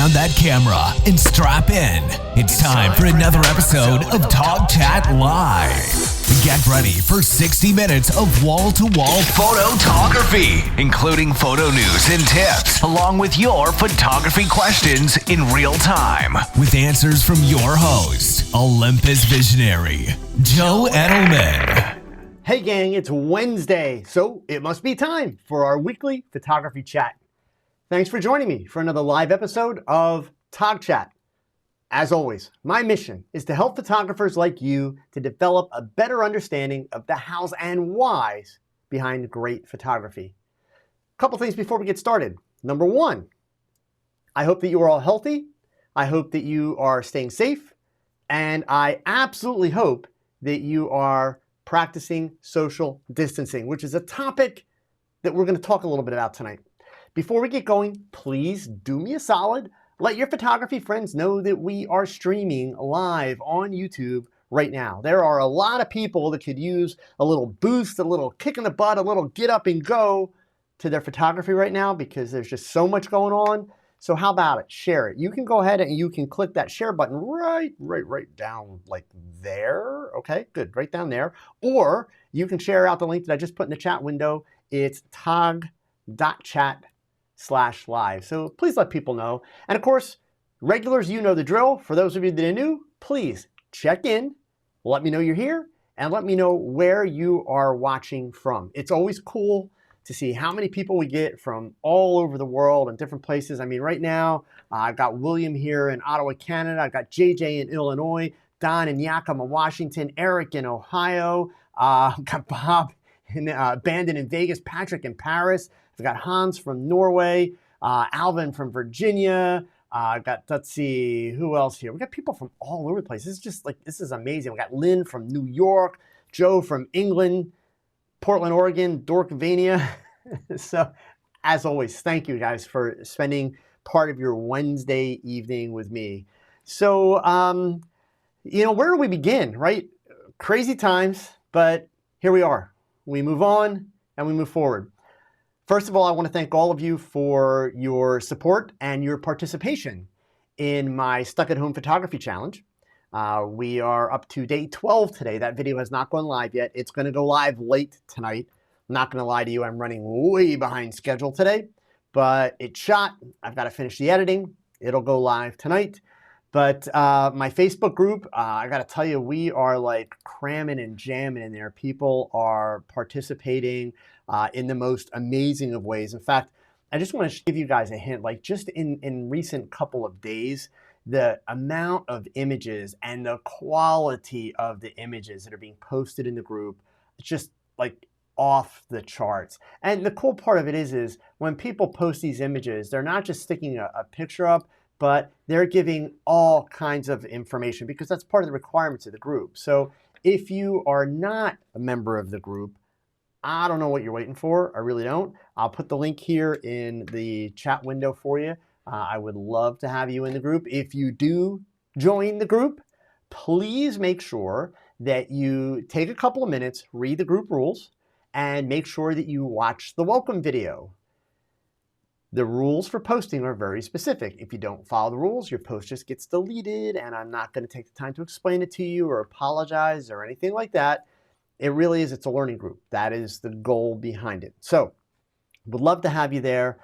down that camera and strap in. It's time for another episode of TOGCHAT Live. Get ready for 60 minutes of wall-to-wall photography, including photo news and tips, along with your photography questions in real time, with answers from your host, Olympus Visionary Joe Edelman. Hey gang, it's Wednesday, so it must be time for our weekly photography chat. Thanks for joining me for another live episode of TOGCHAT. As always, my mission is to help photographers like you to develop a better understanding of the hows and whys behind great photography. A couple things before we get started. Number one, I hope that you are all healthy. I hope that you are staying safe. And I absolutely hope that you are practicing social distancing, which is a topic that we're going to talk a little bit about tonight. Before we get going, please do me a solid. Let your photography friends know that we are streaming live on YouTube right now. There are a lot of people that could use a little boost, a little kick in the butt, a little get up and go to their photography right now because there's just so much going on. So how about it? Share it. You can go ahead and you can click that share button right down like there. Okay, good, right down there. Or you can share out the link that I just put in the chat window. It's tog.chat/live. So please let people know. And of course, regulars, you know the drill. For those of you that are new, please check in, let me know you're here, and let me know where you are watching from. It's always cool to see how many people we get from all over the world and different places. I mean, right now, I've got William here in Ottawa, Canada. I've got JJ in Illinois, Don in Yakima, Washington, Eric in Ohio. I've got Bob in Bandon in Vegas, Patrick in Paris. I've got Hans from Norway, Alvin from Virginia. I've got, let's see, who else here? We've got people from all over the place. This is just like, this is amazing. We got Lynn from New York, Joe from England, Portland, Oregon, Dorkvania. So as always, thank you guys for spending part of your Wednesday evening with me. So, where do we begin, right? Crazy times, but here we are. We move on and we move forward. First of all, I want to thank all of you for your support and your participation in my Stuck at Home Photography Challenge. We are up to day 12 today. That video has not gone live yet. It's going to go live late tonight. I'm not going to lie to you. I'm running way behind schedule today, but it's shot. I've got to finish the editing. It'll go live tonight. But my Facebook group, I got to tell you, we are like cramming and jamming in there. People are participating in the most amazing of ways. In fact, I just want to give you guys a hint, like just in recent couple of days, the amount of images and the quality of the images that are being posted in the group, it's just like off the charts. And the cool part of it is when people post these images, they're not just sticking a picture up, but they're giving all kinds of information because that's part of the requirements of the group. So if you are not a member of the group, I don't know what you're waiting for. I really don't. I'll put the link here in the chat window for you. I would love to have you in the group. If you do join the group, please make sure that you take a couple of minutes, read the group rules, and make sure that you watch the welcome video. The rules for posting are very specific. If you don't follow the rules, your post just gets deleted, and I'm not going to take the time to explain it to you or apologize or anything like that. It really is, it's a learning group. That is the goal behind it. So, would love to have you there.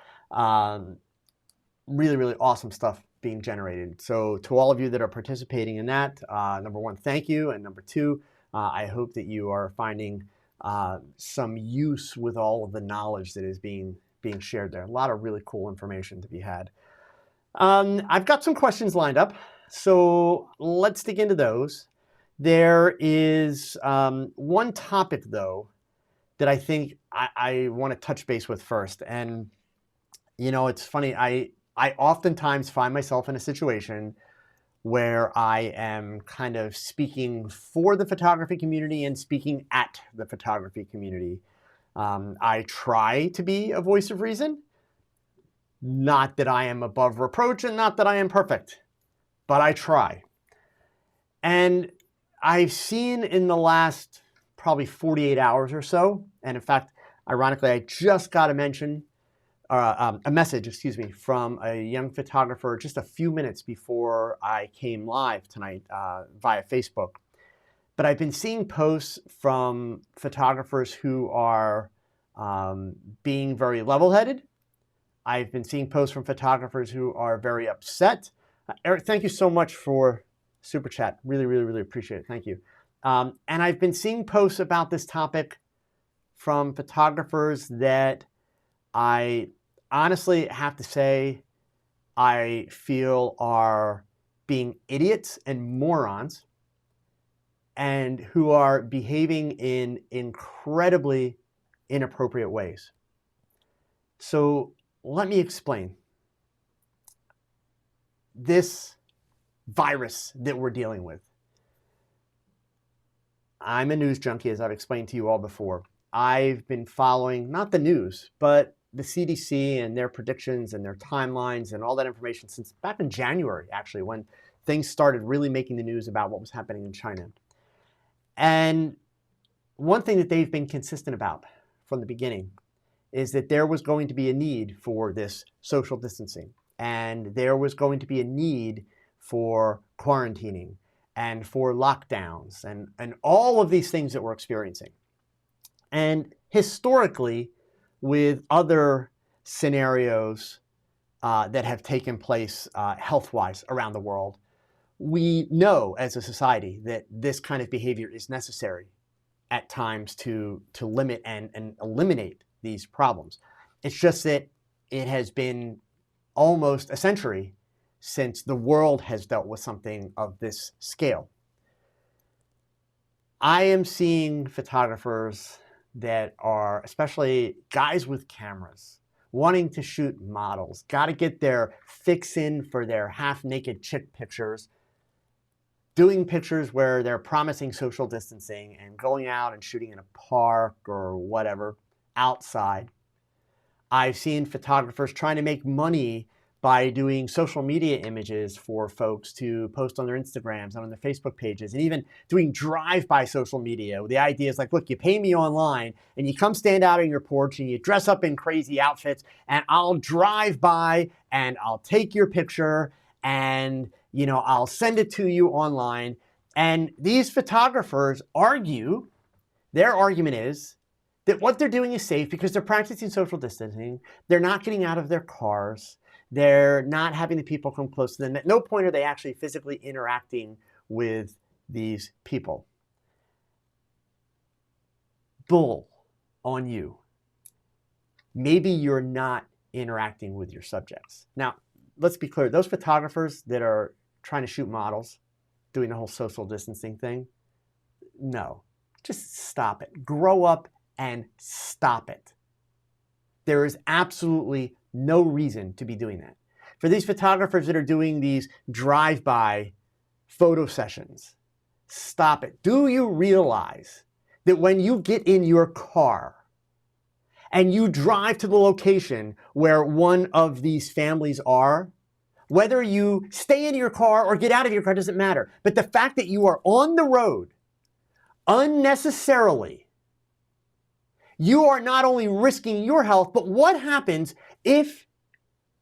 Really awesome stuff being generated. So to all of you that are participating in that, number one, thank you. And number two, I hope that you are finding some use with all of the knowledge that is being shared there. A lot of really cool information to be had. I've got some questions lined up, so let's dig into those. There is one topic, though, that I think I want to touch base with first. And, you know, it's funny, I oftentimes find myself in a situation where I am kind of speaking for the photography community and speaking at the photography community. I try to be a voice of reason. Not that I am above reproach and not that I am perfect, but I try. And I've seen in the last probably 48 hours or so, and in fact, ironically, I just got a mention a message, from a young photographer just a few minutes before I came live tonight via Facebook. But I've been seeing posts from photographers who are being very level-headed. I've been seeing posts from photographers who are very upset. Eric, thank you so much for Super Chat. Really, really, really appreciate it. Thank you. And I've been seeing posts about this topic from photographers that I honestly have to say I feel are being idiots and morons, and who are behaving in incredibly inappropriate ways. So let me explain. This virus that we're dealing with. I'm a news junkie, as I've explained to you all before. I've been following, not the news, but the CDC and their predictions and their timelines and all that information since back in January, actually, when things started really making the news about what was happening in China. And one thing that they've been consistent about from the beginning is that there was going to be a need for this social distancing, and there was going to be a need for quarantining and for lockdowns and all of these things that we're experiencing. And historically, with other scenarios that have taken place health-wise around the world, we know as a society that this kind of behavior is necessary at times to limit and eliminate these problems. It's just that it has been almost a century since the world has dealt with something of this scale. I am seeing photographers that are, especially guys with cameras, wanting to shoot models, got to get their fix in for their half-naked chick pictures, doing pictures where they're promising social distancing and going out and shooting in a park or whatever, outside. I've seen photographers trying to make money by doing social media images for folks to post on their Instagrams and on their Facebook pages, and even doing drive-by social media. The idea is like, look, you pay me online and you come stand out on your porch and you dress up in crazy outfits and I'll drive by and I'll take your picture and I'll send it to you online. And these photographers argue, their argument is that what they're doing is safe because they're practicing social distancing. They're not getting out of their cars. They're not having the people come close to them. At no point are they actually physically interacting with these people. Bull on you. Maybe you're not interacting with your subjects. Now, let's be clear. Those photographers that are trying to shoot models, doing the whole social distancing thing, no, just stop it. Grow up and stop it. There is absolutely no reason to be doing that. For these photographers that are doing these drive-by photo sessions, stop it. Do you realize that when you get in your car and you drive to the location where one of these families are, whether you stay in your car or get out of your car doesn't matter, but the fact that you are on the road unnecessarily, you are not only risking your health, but what happens if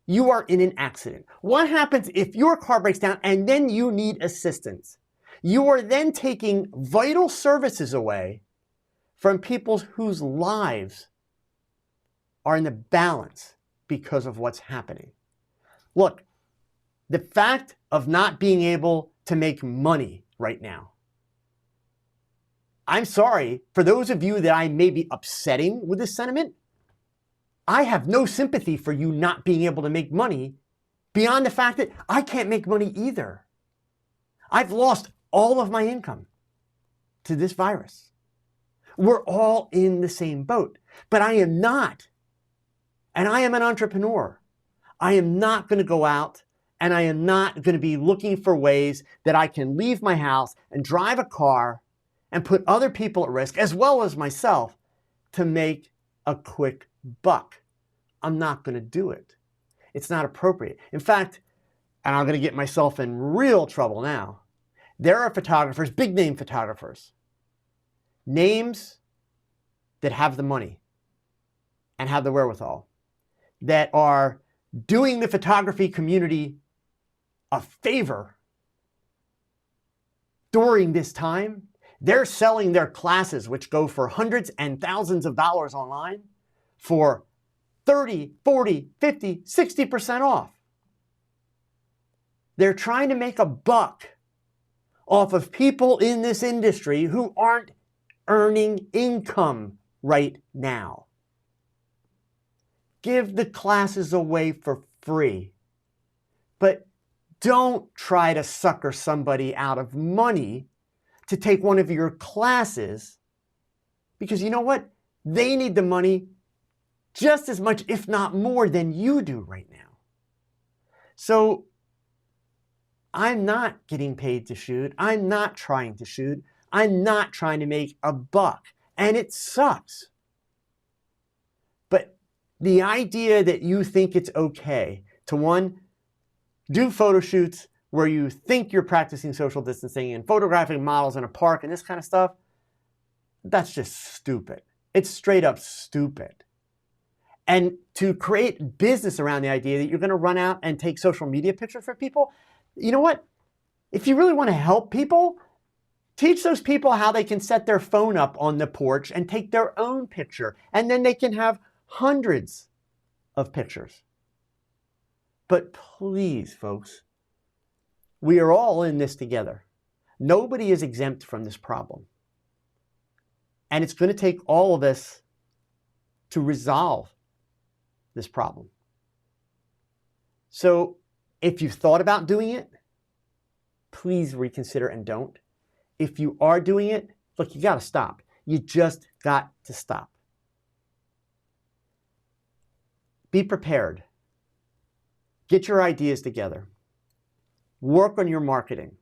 you are in an accident? What happens if your car breaks down and then you need assistance? You are then taking vital services away from people whose lives are in the balance because of what's happening. Look, the fact of not being able to make money right now, I'm sorry, for those of you that I may be upsetting with this sentiment, I have no sympathy for you not being able to make money beyond the fact that I can't make money either. I've lost all of my income to this virus. We're all in the same boat, but I am not, and I am an entrepreneur. I am not going to go out and I am not going to be looking for ways that I can leave my house and drive a car and put other people at risk, as well as myself, to make a quick buck. I'm not going to do it. It's not appropriate. In fact, and I'm going to get myself in real trouble now, there are photographers, big name photographers, names that have the money and have the wherewithal, that are doing the photography community a favor during this time. They're selling their classes, which go for hundreds and thousands of dollars online, for 30, 40, 50, 60% off. They're trying to make a buck off of people in this industry who aren't earning income right now. Give the classes away for free, but don't try to sucker somebody out of money to take one of your classes, because you know what? They need the money just as much, if not more, than you do right now. So I'm not getting paid to shoot. I'm not trying to shoot. I'm not trying to make a buck. And it sucks. But the idea that you think it's okay to, one, do photo shoots where you think you're practicing social distancing and photographing models in a park and this kind of stuff, that's just stupid. It's straight up stupid. And to create business around the idea that you're going to run out and take social media pictures for people, you know what? If you really want to help people, teach those people how they can set their phone up on the porch and take their own picture, and then they can have hundreds of pictures. But please, folks, we are all in this together. Nobody is exempt from this problem. And it's going to take all of us to resolve this problem. So if you've thought about doing it, please reconsider and don't. If you are doing it, look, you got to stop. You just got to stop. Be prepared. Get your ideas together. Work on your marketing.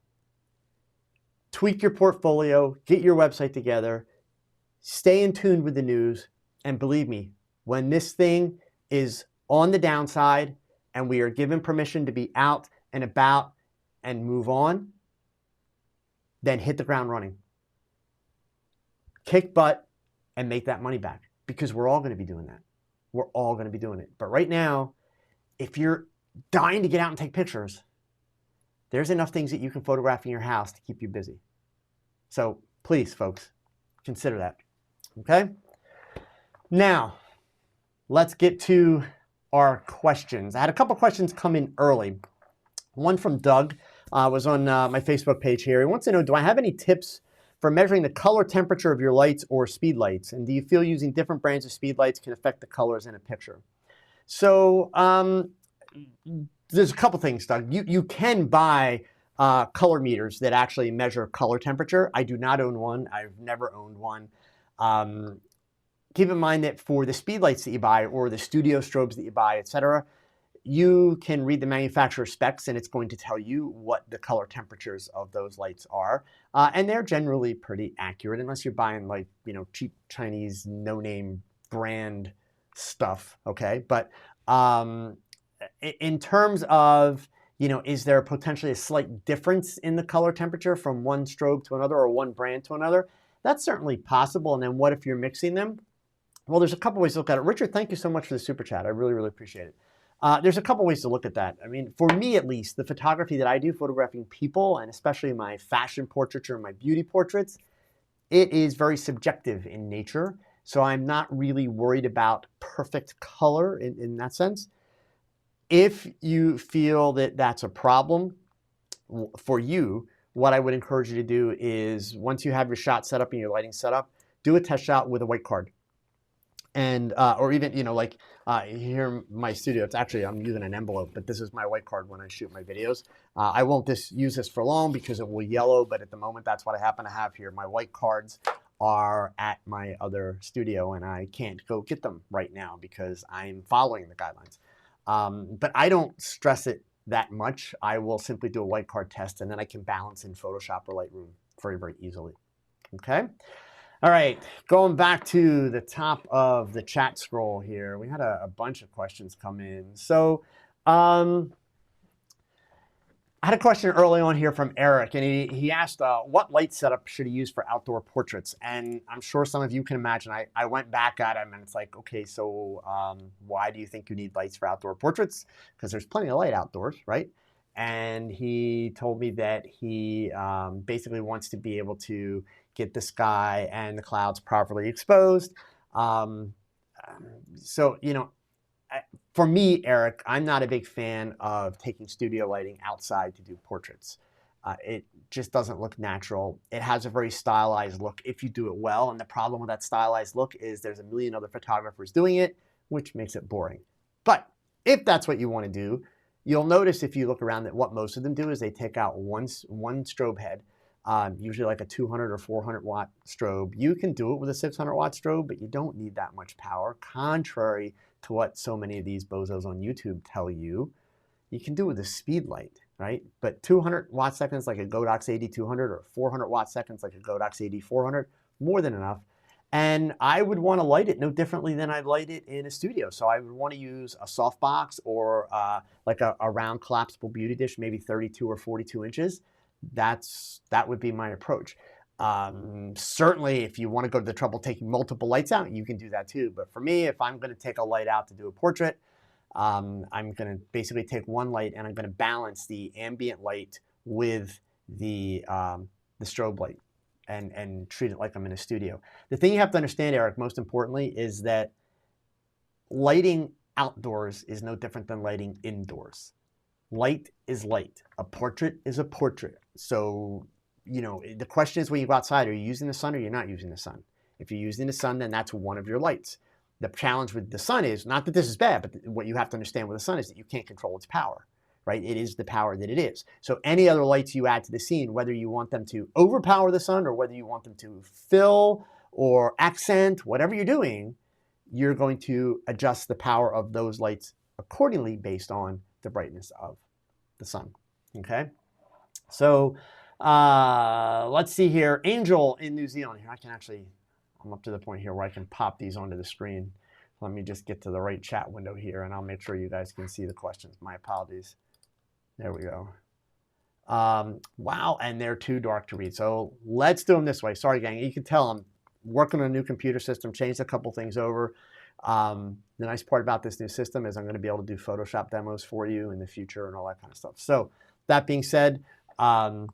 Tweak your portfolio. Get your website together. Stay in tune with the news. And believe me, when this thing is on the downside and we are given permission to be out and about and move on, then hit the ground running. Kick butt and make that money back, because we're all going to be doing that. We're all going to be doing it. But right now, if you're dying to get out and take pictures, there's enough things that you can photograph in your house to keep you busy. So please, folks, consider that. Okay? Now, let's get to our questions. I had a couple questions come in early. One from Doug was on my Facebook page here. He wants to know, do I have any tips for measuring the color temperature of your lights or speed lights? And do you feel using different brands of speed lights can affect the colors in a picture? So there's a couple things, Doug. You can buy color meters that actually measure color temperature. I do not own one. I've never owned one. Keep in mind that for the speed lights that you buy or the studio strobes that you buy, etc., you can read the manufacturer specs and it's going to tell you what the color temperatures of those lights are. And they're generally pretty accurate, unless you're buying like, cheap Chinese no-name brand stuff, okay? But in terms of, is there potentially a slight difference in the color temperature from one strobe to another or one brand to another? That's certainly possible. And then what if you're mixing them? Well, there's a couple ways to look at it. Richard, thank you so much for the super chat. I really, really appreciate it. There's a couple ways to look at that. I mean, for me at least, the photography that I do, photographing people, and especially my fashion portraiture and my beauty portraits, it is very subjective in nature. So I'm not really worried about perfect color in that sense. If you feel that that's a problem for you, what I would encourage you to do is, once you have your shot set up and your lighting set up, do a test shot with a white card. And, or even, here in my studio, it's actually, I'm using an envelope, but this is my white card when I shoot my videos. I won't use this for long because it will yellow, but at the moment, that's what I happen to have here. My white cards are at my other studio and I can't go get them right now because I'm following the guidelines. But I don't stress it that much. I will simply do a white card test and then I can balance in Photoshop or Lightroom very, very easily. Okay. All right, going back to the top of the chat scroll here, we had a bunch of questions come in. So I had a question early on here from Eric, and he asked what light setup should he use for outdoor portraits? And I'm sure some of you can imagine, I went back at him and it's like, okay, so why do you think you need lights for outdoor portraits? Because there's plenty of light outdoors, right? And he told me that he basically wants to be able to get the sky and the clouds properly exposed. So, you know, for me, Eric, I'm not a big fan of taking studio lighting outside to do portraits. It just doesn't look natural. It has a very stylized look if you do it well. And the problem with that stylized look is there's a million other photographers doing it, which makes it boring. But if that's what you want to do, you'll notice if you look around that what most of them do is they take out one strobe head, usually like a 200 or 400 watt strobe. You can do it with a 600 watt strobe, but you don't need that much power, contrary to what so many of these bozos on YouTube tell you. You can do it with a speed light, right? But 200 watt seconds like a Godox AD200 or 400 watt seconds like a Godox AD400, more than enough. And I would want to light it no differently than I'd light it in a studio. So I would want to use a softbox or like a round collapsible beauty dish, maybe 32 or 42 inches. That would be my approach. Certainly, if you want to go to the trouble taking multiple lights out, you can do that too. But for me, if I'm going to take a light out to do a portrait, I'm going to basically take one light and I'm going to balance the ambient light with the strobe light and treat it like I'm in a studio. The thing you have to understand, Eric, most importantly, is that lighting outdoors is no different than lighting indoors. Light is light. A portrait is a portrait. So, you know, the question is when you go outside, are you using the sun or you're not using the sun? If you're using the sun, then that's one of your lights. The challenge with the sun is, not that this is bad, but what you have to understand with the sun is that you can't control its power, right? It is the power that it is. So any other lights you add to the scene, whether you want them to overpower the sun or whether you want them to fill or accent, whatever you're doing, you're going to adjust the power of those lights accordingly based on the brightness of the sun, okay? So let's see here. Angel in New Zealand. Here, I'm up to the point here where I can pop these onto the screen. Let me just get to the right chat window here, and I'll make sure you guys can see the questions. My apologies. There we go. Wow, and they're too dark to read. So let's do them this way. Sorry, gang. You can tell I'm working on a new computer system, changed a couple things over. The nice part about this new system is I'm going to be able to do Photoshop demos for you in the future and all that kind of stuff. So that being said, I'll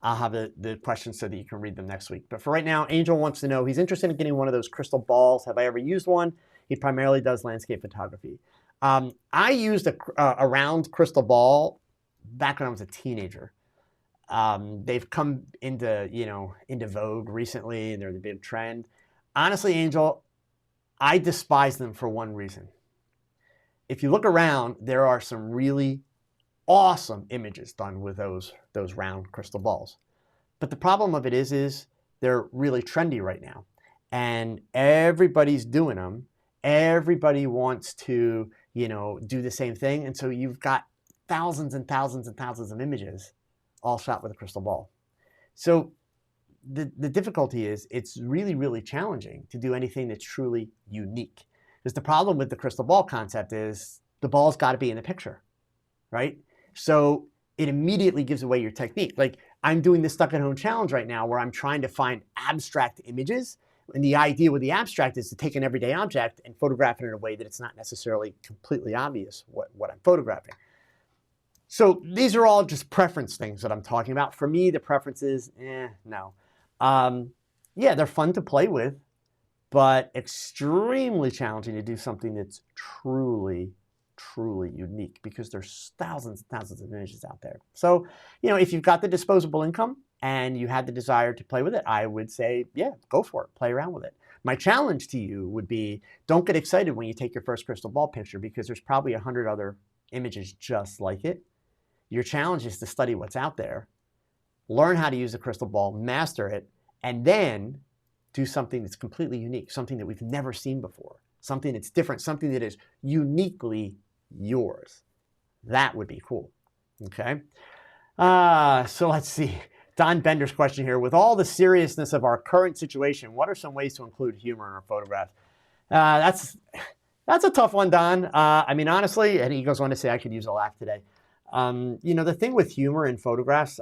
have the questions so that you can read them next week. But for right now, Angel wants to know, he's interested in getting one of those crystal balls. Have I ever used one? He primarily does landscape photography. I used a round crystal ball back when I was a teenager. They've come into vogue recently, and they're the big trend. Honestly, Angel, I despise them for one reason. If you look around, there are some really awesome images done with those round crystal balls. But the problem of it is they're really trendy right now. And everybody's doing them. Everybody wants to, do the same thing. And so you've got thousands and thousands and thousands of images all shot with a crystal ball. So the difficulty is it's really, really challenging to do anything that's truly unique. Because the problem with the crystal ball concept is the ball's got to be in the picture, right? So it immediately gives away your technique. Like I'm doing this Stuck at Home challenge right now where I'm trying to find abstract images. And the idea with the abstract is to take an everyday object and photograph it in a way that it's not necessarily completely obvious what I'm photographing. So these are all just preference things that I'm talking about. For me, the preference is, no. Yeah, they're fun to play with, but extremely challenging to do something that's truly unique because there's thousands and thousands of images out there. So, if you've got the disposable income and you had the desire to play with it, I would say, yeah, go for it. Play around with it. My challenge to you would be, don't get excited when you take your first crystal ball picture because there's probably 100 other images just like it. Your challenge is to study what's out there, learn how to use a crystal ball, master it, and then do something that's completely unique, something that we've never seen before, something that's different, something that is uniquely yours. That would be cool. Okay. So let's see. Don Bender's question here. With all the seriousness of our current situation, what are some ways to include humor in our photographs? That's a tough one, Don. Honestly, and he goes on to say I could use a laugh today. The thing with humor in photographs,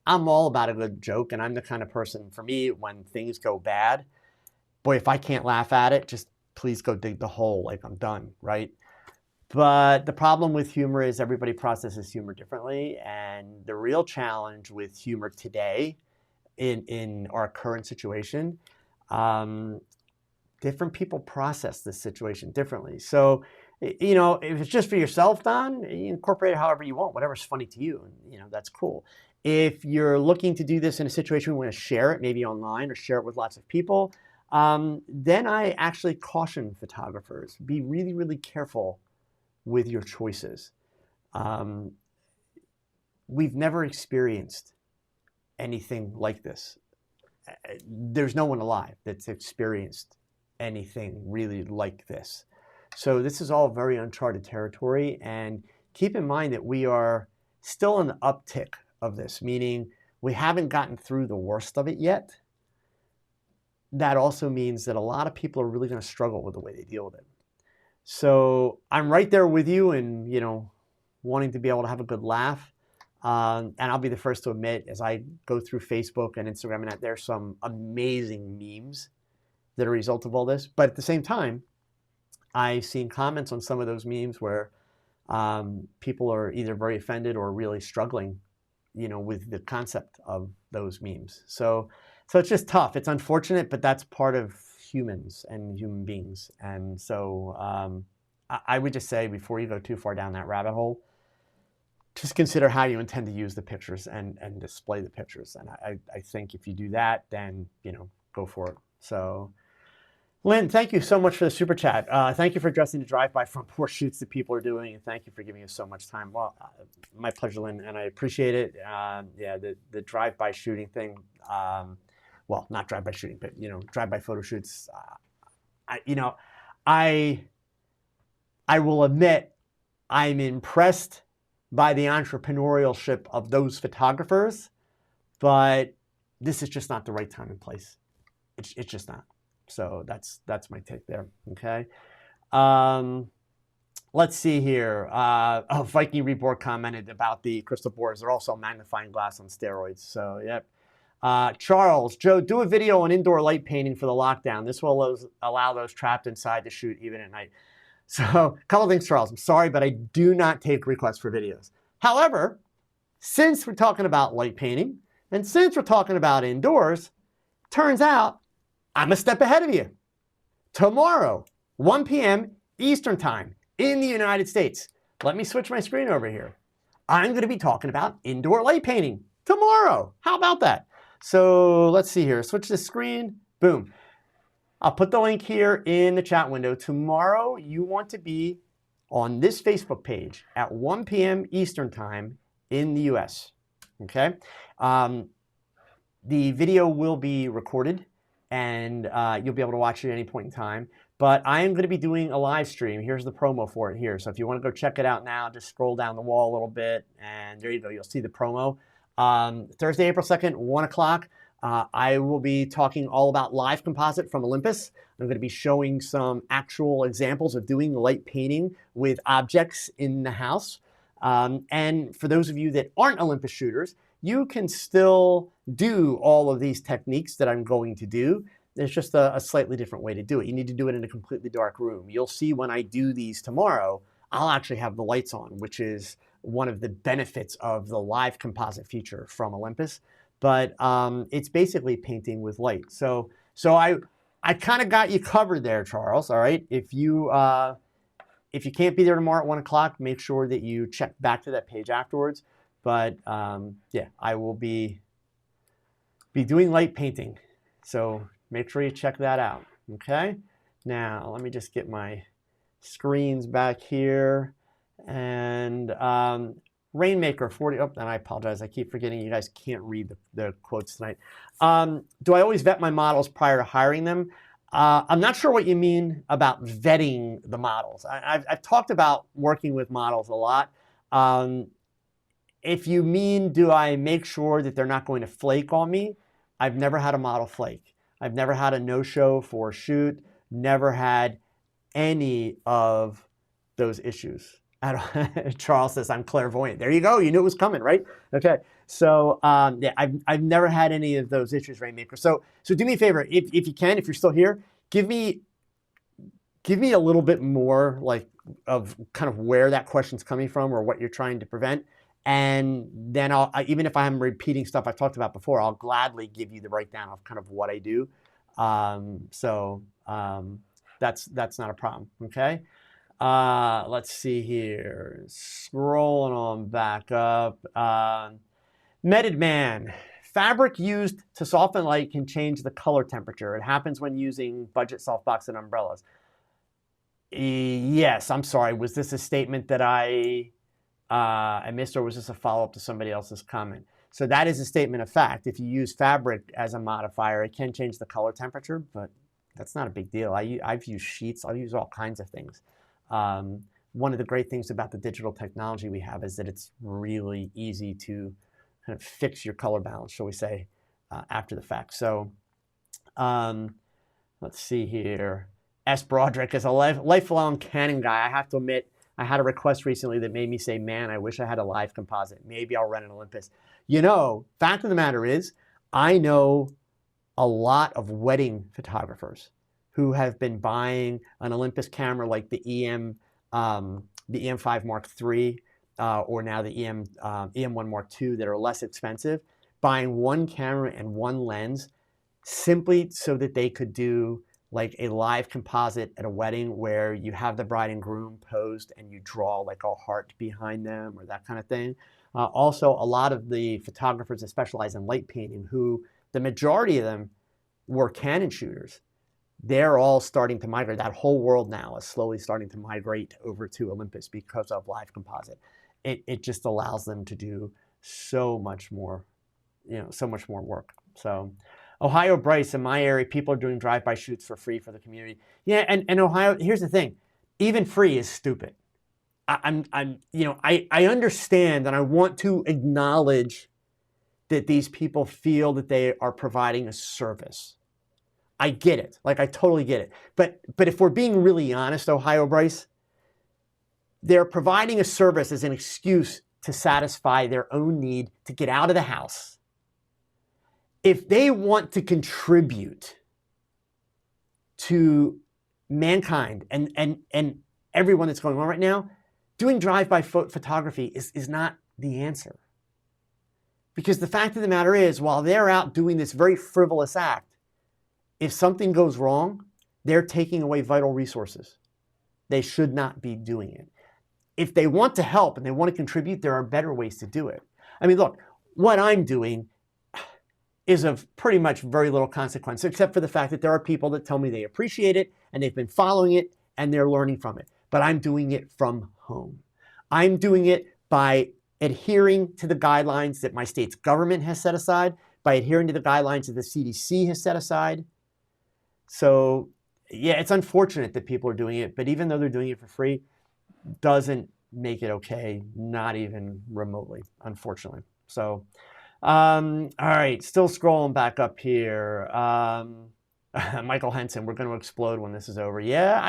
I'm all about a good joke, and I'm the kind of person, for me, when things go bad, boy, if I can't laugh at it, just please go dig the hole, like I'm done, right? But the problem with humor is everybody processes humor differently, and the real challenge with humor today in our current situation, different people process this situation differently. So, if it's just for yourself, Don, you incorporate it however you want, whatever's funny to you, and that's cool. If you're looking to do this in a situation where you want to share it, maybe online or share it with lots of people, then I actually caution photographers, be really, really careful with your choices. We've never experienced anything like this. There's no one alive that's experienced anything really like this. So this is all very uncharted territory, and keep in mind that we are still in the uptick of this, meaning we haven't gotten through the worst of it yet. That also means that a lot of people are really going to struggle with the way they deal with it. So I'm right there with you in, wanting to be able to have a good laugh. And I'll be the first to admit, as I go through Facebook and Instagram, and that there's some amazing memes that are a result of all this. But at the same time, I've seen comments on some of those memes where people are either very offended or really struggling, with the concept of those memes. So it's just tough. It's unfortunate, but that's part of humans and human beings. And so I would just say, before you go too far down that rabbit hole, just consider how you intend to use the pictures and display the pictures. And I think if you do that, then, go for it. So, Lynn, thank you so much for the super chat. Thank you for addressing the drive-by front porch shoots that people are doing, and thank you for giving us so much time. Well, my pleasure, Lynn, and I appreciate it. The drive-by shooting thing, well, not drive-by shooting, but, drive-by photo shoots. I will admit I'm impressed by the entrepreneurship of those photographers, but this is just not the right time and place. It's just not. So that's my take there. Okay. Let's see here. Viking Reborn commented about the crystal boards. They're also magnifying glass on steroids. So, yep. Charles, Joe, do a video on indoor light painting for the lockdown. This will allow those trapped inside to shoot even at night. So, a couple of things, Charles. I'm sorry, but I do not take requests for videos. However, since we're talking about light painting, and since we're talking about indoors, turns out I'm a step ahead of you. Tomorrow, 1 p.m. Eastern Time in the United States. Let me switch my screen over here. I'm going to be talking about indoor light painting tomorrow. How about that? So let's see here. Switch the screen. Boom. I'll put the link here in the chat window. Tomorrow, you want to be on this Facebook page at 1 p.m. Eastern Time in the US. Okay? The video will be recorded, and you'll be able to watch it at any point in time. But I am going to be doing a live stream. Here's the promo for it here. So if you want to go check it out now, just scroll down the wall a little bit, and there you go. You'll see the promo. Thursday, April 2nd, 1 o'clock. I will be talking all about live composite from Olympus. I'm going to be showing some actual examples of doing light painting with objects in the house. And for those of you that aren't Olympus shooters, you can still do all of these techniques that I'm going to do. There's just a slightly different way to do it. You need to do it in a completely dark room. You'll see when I do these tomorrow, I'll actually have the lights on, which is one of the benefits of the live composite feature from Olympus. But it's basically painting with light. So I kind of got you covered there, Charles. All right. If you can't be there tomorrow at 1 o'clock, make sure that you check back to that page afterwards. But yeah, I will be doing light painting. So make sure you check that out. Okay. Now let me just get my screens back here, and Rainmaker 40. Oh, and I apologize. I keep forgetting you guys can't read the quotes tonight. Do I always vet my models prior to hiring them? I'm not sure what you mean about vetting the models. I've talked about working with models a lot. If you mean, do I make sure that they're not going to flake on me? I've never had a model flake. I've never had a no-show for a shoot. Never had any of those issues. Charles says, I'm clairvoyant. There you go. You knew it was coming, right? Okay. So, yeah, I've never had any of those issues, Rainmaker. So do me a favor. If you can, if you're still here, give me a little bit more like of kind of where that question's coming from or what you're trying to prevent. And then even if I'm repeating stuff I've talked about before, I'll gladly give you the breakdown of kind of what I do. That's not a problem. Okay. Let's see here. Scrolling on back up. Meted Man. Fabric used to soften light can change the color temperature. It happens when using budget softbox and umbrellas. Yes, I'm sorry. Was this a statement that I missed, or was this a follow-up to somebody else's comment? So that is a statement of fact. If you use fabric as a modifier, it can change the color temperature, but that's not a big deal. I've used sheets. I've used all kinds of things. One of the great things about the digital technology we have is that it's really easy to kind of fix your color balance, shall we say, after the fact. So let's see here. S. Broderick is a lifelong Canon guy. I have to admit, I had a request recently that made me say, man, I wish I had a live composite. Maybe I'll rent an Olympus. You know, fact of the matter is, I know a lot of wedding photographers who have been buying an Olympus camera like the EM5 Mark III, or now the EM1 Mark II that are less expensive, buying one camera and one lens simply so that they could do like a live composite at a wedding where you have the bride and groom posed and you draw like a heart behind them or that kind of thing. Also, a lot of the photographers that specialize in light painting, who the majority of them were Canon shooters, they're all starting to migrate. That whole world now is slowly starting to migrate over to Olympus because of live composite. It just allows them to do so much more, so much more work. So Ohio Bryce, in my area, people are doing drive-by shoots for free for the community. Yeah, and Ohio, here's the thing, even free is stupid. I understand and I want to acknowledge that these people feel that they are providing a service. I get it. Like, I totally get it. But if we're being really honest, Ohio Bryce, they're providing a service as an excuse to satisfy their own need to get out of the house. If they want to contribute to mankind and everyone that's going on right now, doing drive-by photography is not the answer. Because the fact of the matter is, while they're out doing this very frivolous act, if something goes wrong, they're taking away vital resources. They should not be doing it. If they want to help and they want to contribute, there are better ways to do it. I mean, look, what I'm doing is of pretty much very little consequence, except for the fact that there are people that tell me they appreciate it and they've been following it and they're learning from it. But I'm doing it from home. I'm doing it by adhering to the guidelines that my state's government has set aside, by adhering to the guidelines that the CDC has set aside. So yeah, it's unfortunate that people are doing it, but even though they're doing it for free, doesn't make it okay, not even remotely, unfortunately. So, all right, still scrolling back up here. Michael Henson, we're going to explode when this is over. Yeah,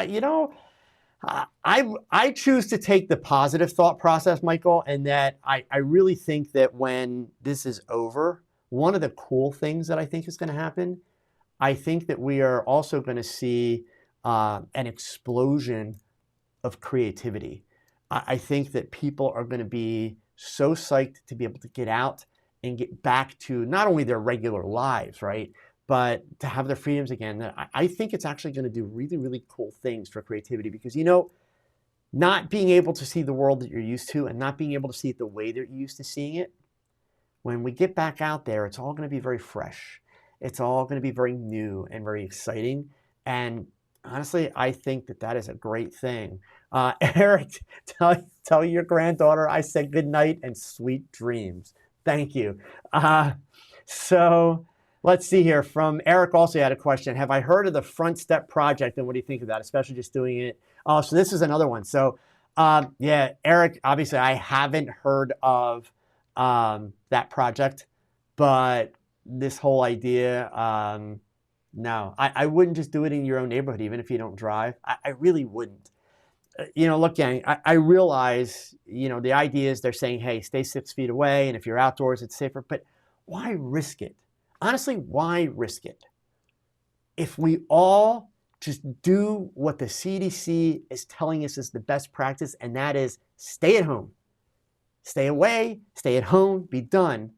I choose to take the positive thought process, Michael, and that I really think that when this is over, one of the cool things that I think is going to happen, I think that we are also going to see an explosion of creativity. I think that people are going to be so psyched to be able to get out and get back to not only their regular lives, right, but to have their freedoms again. That I think it's actually going to do really, really cool things for creativity, because, not being able to see the world that you're used to and not being able to see it the way that you're used to seeing it, when we get back out there, it's all going to be very fresh. It's all going to be very new and very exciting. And honestly, I think that that is a great thing. Eric, tell your granddaughter I said good night and sweet dreams. Thank you. So let's see here. From Eric also had a question. Have I heard of the Front Step project, and what do you think of that, especially just doing it? Oh, so this is another one. So yeah, Eric, obviously I haven't heard of that project, but this whole idea, no, I wouldn't just do it in your own neighborhood, even if you don't drive. I really wouldn't. look, gang, I realize, the idea is they're saying, hey, stay 6 feet away, and if you're outdoors, it's safer. But why risk it? Honestly, why risk it? If we all just do what the CDC is telling us is the best practice, and that is stay at home, stay away, stay at home, be done.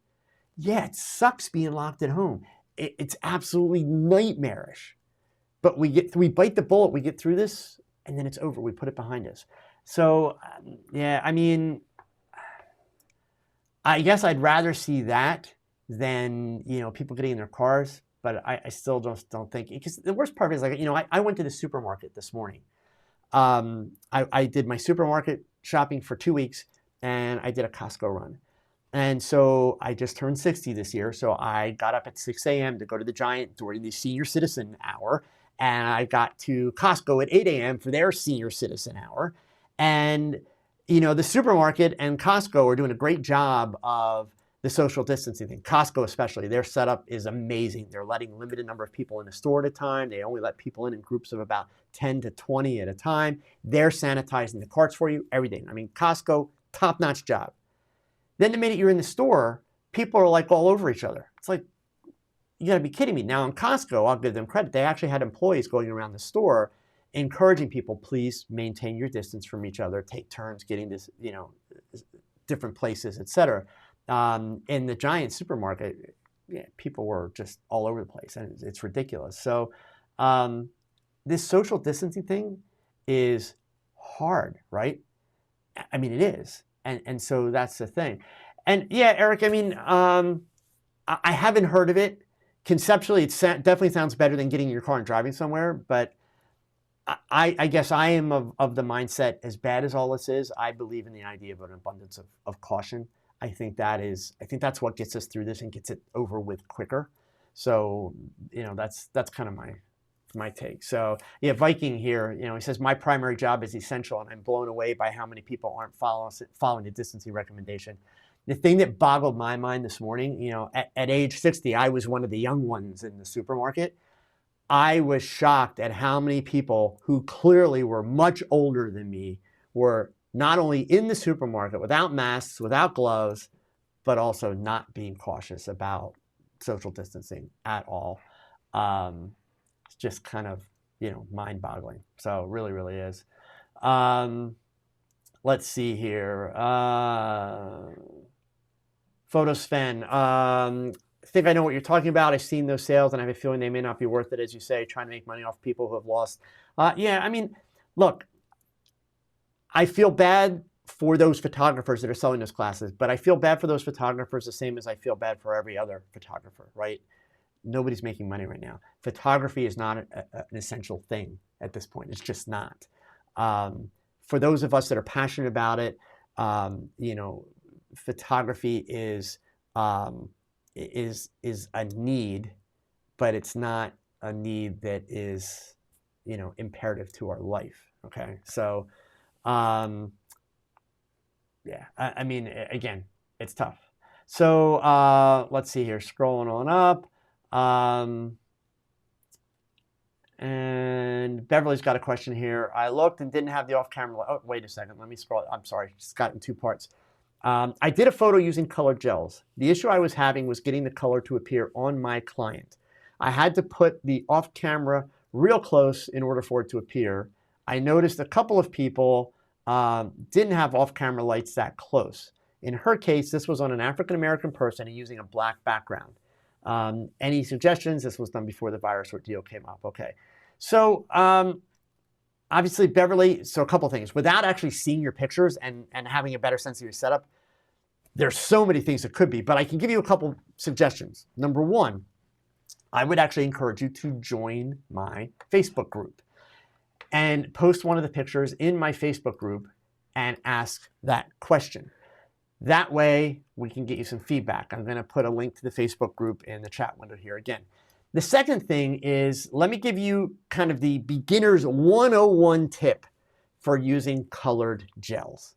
Yeah, it sucks being locked at home. It's absolutely nightmarish. But we bite the bullet, we get through this, and then it's over. We put it behind us. So, yeah, I mean, I guess I'd rather see that than, people getting in their cars. But I still just don't think, because the worst part is, like, I went to the supermarket this morning. I did my supermarket shopping for 2 weeks, and I did a Costco run. And so I just turned 60 this year. So I got up at 6 a.m. to go to the Giant during the senior citizen hour. And I got to Costco at 8 a.m. for their senior citizen hour. And, the supermarket and Costco are doing a great job of the social distancing thing. Costco especially, their setup is amazing. They're letting a limited number of people in the store at a time. They only let people in groups of about 10 to 20 at a time. They're sanitizing the carts for you, everything. I mean, Costco, top-notch job. Then the minute you're in the store, people are like all over each other. It's like, you gotta be kidding me. Now in Costco, I'll give them credit. They actually had employees going around the store encouraging people, please maintain your distance from each other, take turns getting this, different places, etc. In the Giant supermarket, people were just all over the place, and it's ridiculous. So this social distancing thing is hard, right? I mean, it is. And so that's the thing. And yeah, Eric, I mean, I haven't heard of it. Conceptually, it definitely sounds better than getting in your car and driving somewhere. But I guess I am of the mindset, as bad as all this is, I believe in the idea of an abundance of caution. I think that's what gets us through this and gets it over with quicker. So, that's kind of my take. So yeah, Viking here, he says, my primary job is essential, and I'm blown away by how many people aren't following the distancing recommendation. The thing that boggled my mind this morning, at age 60, I was one of the young ones in the supermarket. I was shocked at how many people who clearly were much older than me were not only in the supermarket without masks, without gloves, but also not being cautious about social distancing at all. It's just kind of, mind-boggling. So really, really is. Let's see here. Photosfen. I think I know what you're talking about. I've seen those sales, and I have a feeling they may not be worth it, as you say, trying to make money off people who have lost. Yeah, I mean, look, I feel bad for those photographers that are selling those classes, but I feel bad for those photographers the same as I feel bad for every other photographer, right? Nobody's making money right now. Photography is not an essential thing at this point. It's just not. For those of us that are passionate about it, photography is a need, but it's not a need that is, imperative to our life. Okay, so yeah, I mean, again, it's tough. So let's see here, scrolling on up. And Beverly's got a question here. I looked and didn't have the off-camera. Oh, wait a second. Let me scroll. I'm sorry. It's got in two parts. I did a photo using colored gels. The issue I was having was getting the color to appear on my client. I had to put the off-camera real close in order for it to appear. I noticed a couple of people didn't have off-camera lights that close. In her case, this was on an African-American person and using a black background. Any suggestions? This was done before the virus ordeal came up. Okay. So obviously, Beverly, so a couple things. Without actually seeing your pictures and having a better sense of your setup, there's so many things it could be, but I can give you a couple suggestions. Number one, I would actually encourage you to join my Facebook group and post one of the pictures in my Facebook group and ask that question. That way, we can get you some feedback. I'm going to put a link to the Facebook group in the chat window here again. The second thing is, let me give you kind of the beginner's 101 tip for using colored gels.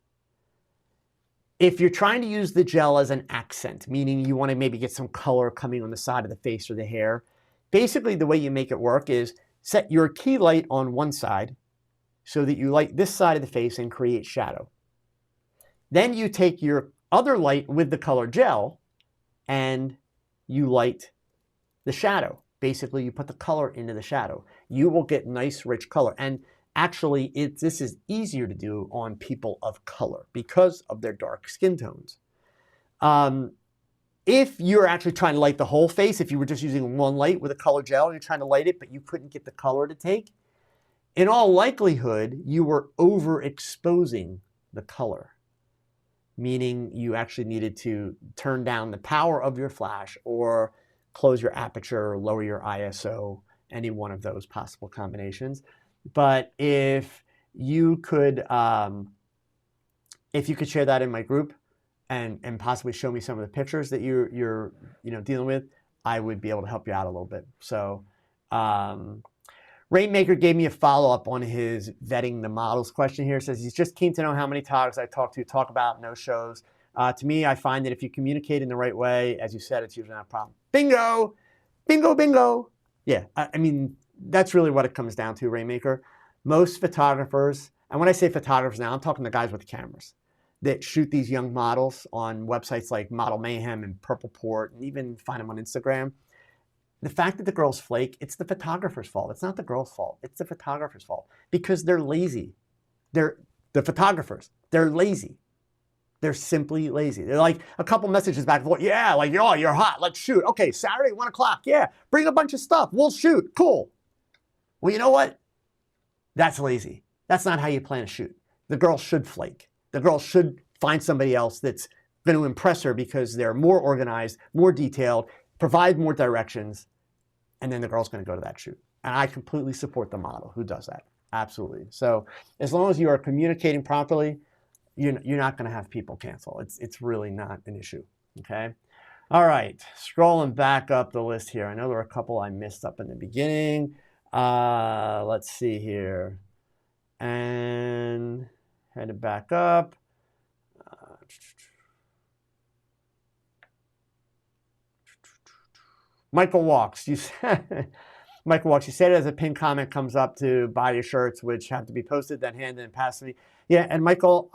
If you're trying to use the gel as an accent, meaning you want to maybe get some color coming on the side of the face or the hair, basically the way you make it work is set your key light on one side so that you light this side of the face and create shadow. Then you take your other light with the color gel and you light the shadow. Basically, you put the color into the shadow. You will get nice, rich color. And actually, this is easier to do on people of color because of their dark skin tones. If you're actually trying to light the whole face, if you were just using one light with a color gel and you're trying to light it, but you couldn't get the color to take, in all likelihood, you were overexposing the color, meaning you actually needed to turn down the power of your flash or close your aperture or lower your ISO, any one of those possible combinations. But if you could share that in my group and possibly show me some of the pictures that you're dealing with, I would be able to help you out a little bit. So Rainmaker gave me a follow-up on his vetting the models question here. Says he's just keen to know how many togs I talk about, no shows. To me, I find that if you communicate in the right way, as you said, it's usually not a problem. Bingo! Bingo, bingo! Yeah, I mean, that's really what it comes down to, Rainmaker. Most photographers, and when I say photographers now, I'm talking to guys with cameras that shoot these young models on websites like Model Mayhem and Purple Port, and even find them on Instagram. The fact that the girls flake, it's the photographer's fault. It's not the girl's fault. It's the photographer's fault because they're lazy. They're the photographers. They're lazy. They're simply lazy. They're like a couple messages back and forth. Yeah, like, oh, you're hot. Let's shoot. Okay, Saturday, 1 o'clock. Yeah, bring a bunch of stuff. We'll shoot. Cool. Well, you know what? That's lazy. That's not how you plan a shoot. The girl should flake. The girl should find somebody else that's going to impress her because they're more organized, more detailed, provide more directions, and then the girl's going to go to that shoot. And I completely support the model who does that. Absolutely. So as long as you are communicating properly, you're not going to have people cancel. It's really not an issue. Okay. All right. Scrolling back up the list here. I know there were a couple I missed up in the beginning. Let's see here. And headed back up. Michael Walks. Michael Walks. You said it as a pinned comment comes up to buy your shirts, which have to be posted, then handed and passed to me. Yeah, and Michael,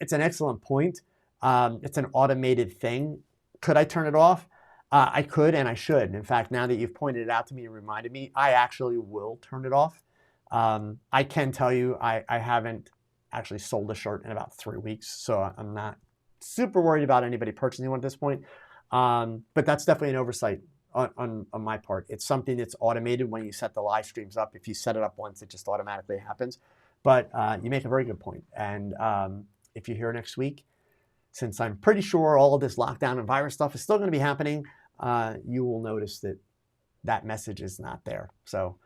it's an excellent point. It's an automated thing. Could I turn it off? I could and I should. In fact, now that you've pointed it out to me and reminded me, I actually will turn it off. I can tell you I haven't actually sold a shirt in about 3 weeks, so I'm not super worried about anybody purchasing one at this point. But that's definitely an oversight on my part. It's something that's automated when you set the live streams up. If you set it up once, it just automatically happens. But you make a very good point. And if you're here next week, since I'm pretty sure all of this lockdown and virus stuff is still going to be happening, you will notice that that message is not there. So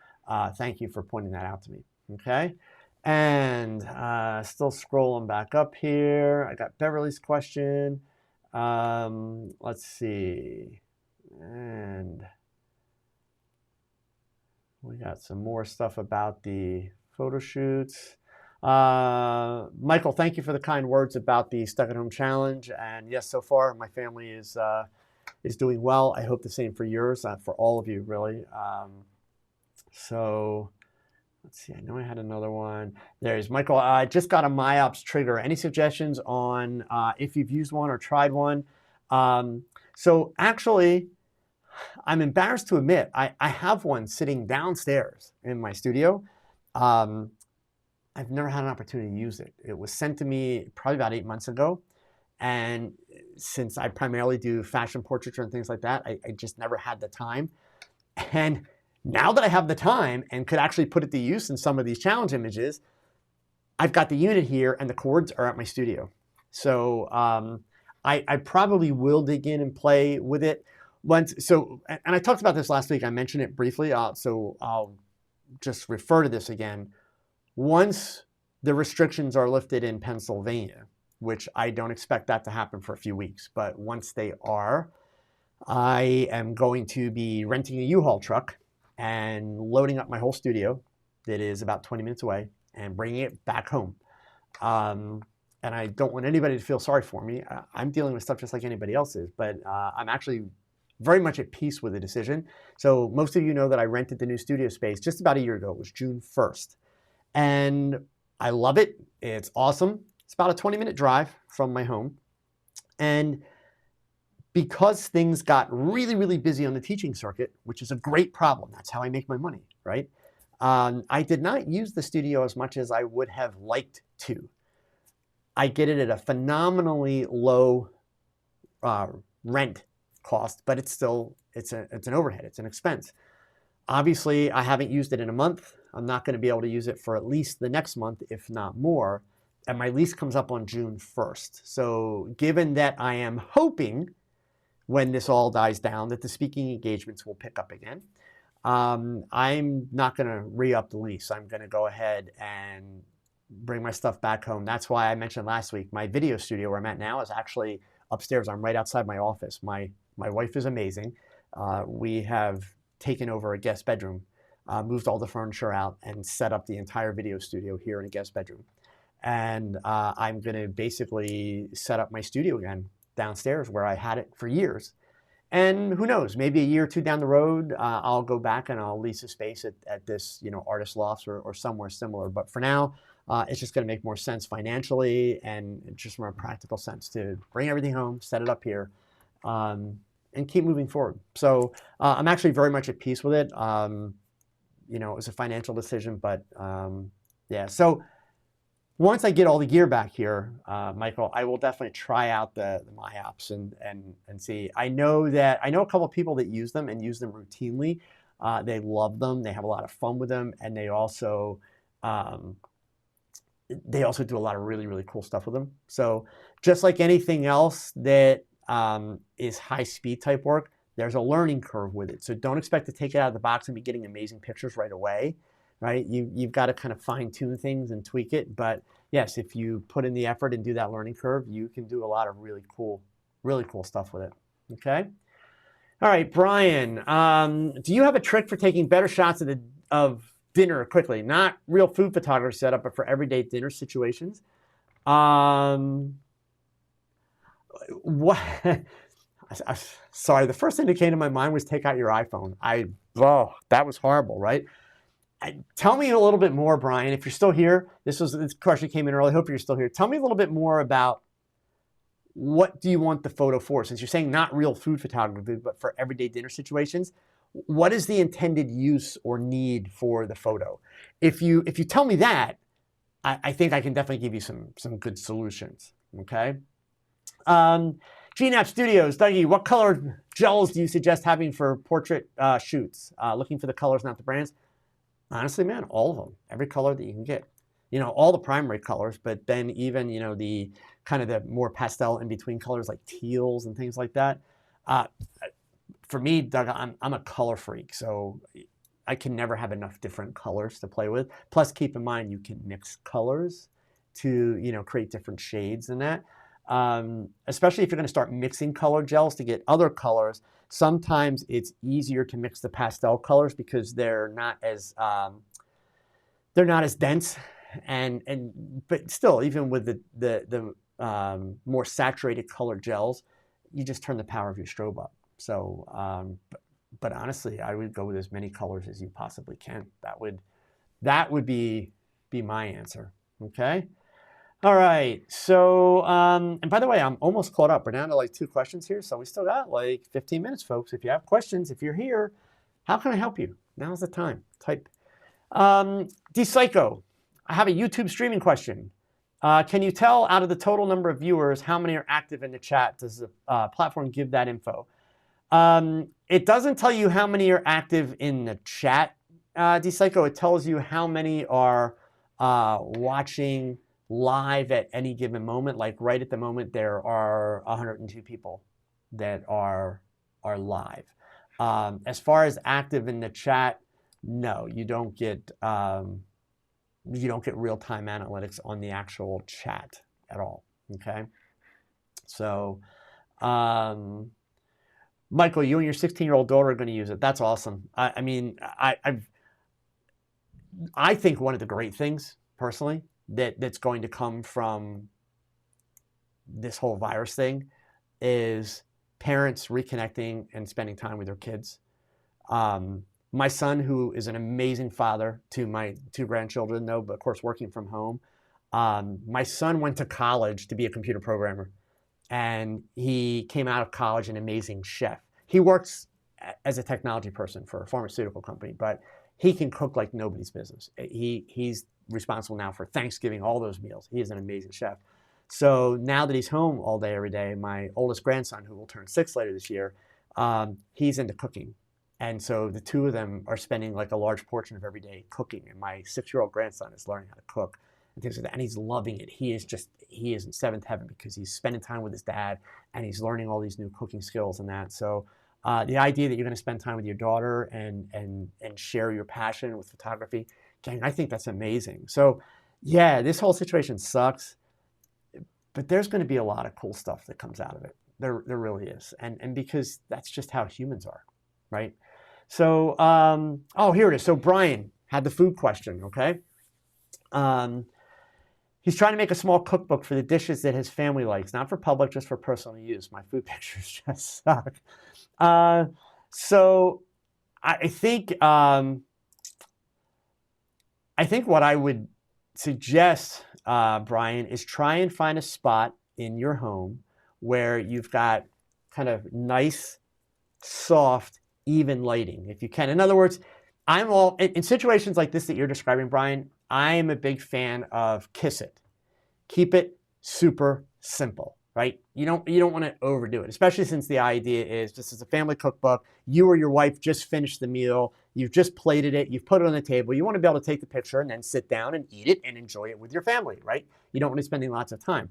thank you for pointing that out to me. Okay. And still scrolling back up here. I got Beverly's question. Let's see. And we got some more stuff about the photo shoots. Michael, thank you for the kind words about the Stuck at Home Challenge. And yes, so far my family is doing well. I hope the same for yours, for all of you, really. So let's see. I know I had another one. There's Michael. I just got a MyOps trigger. Any suggestions on if you've used one or tried one? So actually, I'm embarrassed to admit I have one sitting downstairs in my studio. I've never had an opportunity to use it. It was sent to me probably about 8 months ago. And since I primarily do fashion portraiture and things like that, I just never had the time. And now that I have the time and could actually put it to use in some of these challenge images, I've got the unit here and the cords are at my studio. So I probably will dig in and play with it. And I talked about this last week. I mentioned it briefly, so I'll just refer to this again. Once the restrictions are lifted in Pennsylvania, which I don't expect that to happen for a few weeks, but once they are, I am going to be renting a U-Haul truck and loading up my whole studio that is about 20 minutes away and bringing it back home. And I don't want anybody to feel sorry for me. I'm dealing with stuff just like anybody else is, but I'm actually very much at peace with the decision. So most of you know that I rented the new studio space just about a year ago. It was June 1st. And I love it. It's awesome. It's about a 20-minute drive from my home. And because things got really, really busy on the teaching circuit, which is a great problem. That's how I make my money, right? I did not use the studio as much as I would have liked to. I get it at a phenomenally low rent cost, but it's an overhead. It's an expense. Obviously, I haven't used it in a month. I'm not going to be able to use it for at least the next month, if not more. And my lease comes up on June 1st. So given that I am hoping when this all dies down that the speaking engagements will pick up again, I'm not going to re-up the lease. I'm going to go ahead and bring my stuff back home. That's why I mentioned last week, my video studio where I'm at now is actually upstairs. I'm right outside my office. My wife is amazing. We have taken over a guest bedroom, moved all the furniture out, and set up the entire video studio here in a guest bedroom. And I'm going to basically set up my studio again downstairs where I had it for years. And who knows, maybe a year or two down the road, I'll go back and I'll lease a space at this, Artist Lofts or somewhere similar. But for now, it's just going to make more sense financially and just from a practical sense to bring everything home, set it up here, and keep moving forward. So I'm actually very much at peace with it. It was a financial decision, but yeah. So once I get all the gear back here, Michael, I will definitely try out the My Apps and see. I know a couple of people that use them and use them routinely. They love them. They have a lot of fun with them, and they also do a lot of really, really cool stuff with them. So just like anything else that is high speed type work, there's a learning curve with it. So don't expect to take it out of the box and be getting amazing pictures right away. Right? You've got to kind of fine tune things and tweak it. But yes, if you put in the effort and do that learning curve, you can do a lot of really cool stuff with it. Okay. All right, Brian, do you have a trick for taking better shots of dinner quickly? Not real food photography setup, but for everyday dinner situations. What? Sorry, the first thing that came to my mind was take out your iPhone. That was horrible, right? Tell me a little bit more, Brian, if you're still here. This question came in early. I hope you're still here. Tell me a little bit more about what do you want the photo for? Since you're saying not real food photography, but for everyday dinner situations, what is the intended use or need for the photo? If you tell me that, I think I can definitely give you some good solutions. Okay. GNAP Studios, Dougie, what color gels do you suggest having for portrait shoots? Looking for the colors, not the brands. Honestly, man, all of them, every color that you can get, all the primary colors, but then even, the kind of the more pastel in between colors like teals and things like that. For me, Doug, I'm a color freak, so I can never have enough different colors to play with. Plus, keep in mind, you can mix colors to, create different shades in that. Especially if you're going to start mixing color gels to get other colors. Sometimes it's easier to mix the pastel colors because they're not as dense, but still, even with the more saturated color gels, you just turn the power of your strobe up. So, but honestly, I would go with as many colors as you possibly can. That would be my answer. Okay. All right, so, and by the way, I'm almost caught up. We're down to like 2 questions here, so we still got like 15 minutes, folks. If you have questions, if you're here, how can I help you? Now's the time. Type. DPsycho, I have a YouTube streaming question. Can you tell out of the total number of viewers, how many are active in the chat? Does the platform give that info? It doesn't tell you how many are active in the chat, DPsycho. It tells you how many are watching live at any given moment. Like right at the moment, there are 102 people that are live. As far as active in the chat, no, you don't get real-time analytics on the actual chat at all. Okay, so Michael, you and your 16-year-old daughter are going to use it. That's awesome. I think one of the great things personally that's going to come from this whole virus thing is parents reconnecting and spending time with their kids. My son, who is an amazing father to my 2 grandchildren, though, but of course working from home. My son went to college to be a computer programmer, and he came out of college an amazing chef. He works as a technology person for a pharmaceutical company, but he can cook like nobody's business. He's responsible now for Thanksgiving, all those meals. He is an amazing chef. So now that he's home all day, every day, my oldest grandson, who will turn 6 later this year, he's into cooking. And so the 2 of them are spending like a large portion of every day cooking. And my 6-year-old grandson is learning how to cook and things like that. And he's loving it. He is in 7th heaven because he's spending time with his dad and he's learning all these new cooking skills and that. So the idea that you're going to spend time with your daughter and share your passion with photography, gang, I think that's amazing. So yeah, this whole situation sucks, but there's going to be a lot of cool stuff that comes out of it. There really is. And because that's just how humans are, right? So, oh, here it is. So Brian had the food question, okay? He's trying to make a small cookbook for the dishes that his family likes, not for public, just for personal use. My food pictures just suck. So I think what I would suggest, Brian, is try and find a spot in your home where you've got kind of nice, soft, even lighting, if you can. In other words, in situations like this that you're describing, Brian, I'm a big fan of kiss it. Keep it super simple, right? You don't want to overdo it, especially since the idea is this is a family cookbook. You or your wife just finished the meal. You've just plated it. You've put it on the table. You want to be able to take the picture and then sit down and eat it and enjoy it with your family, right? You don't want to be spending lots of time.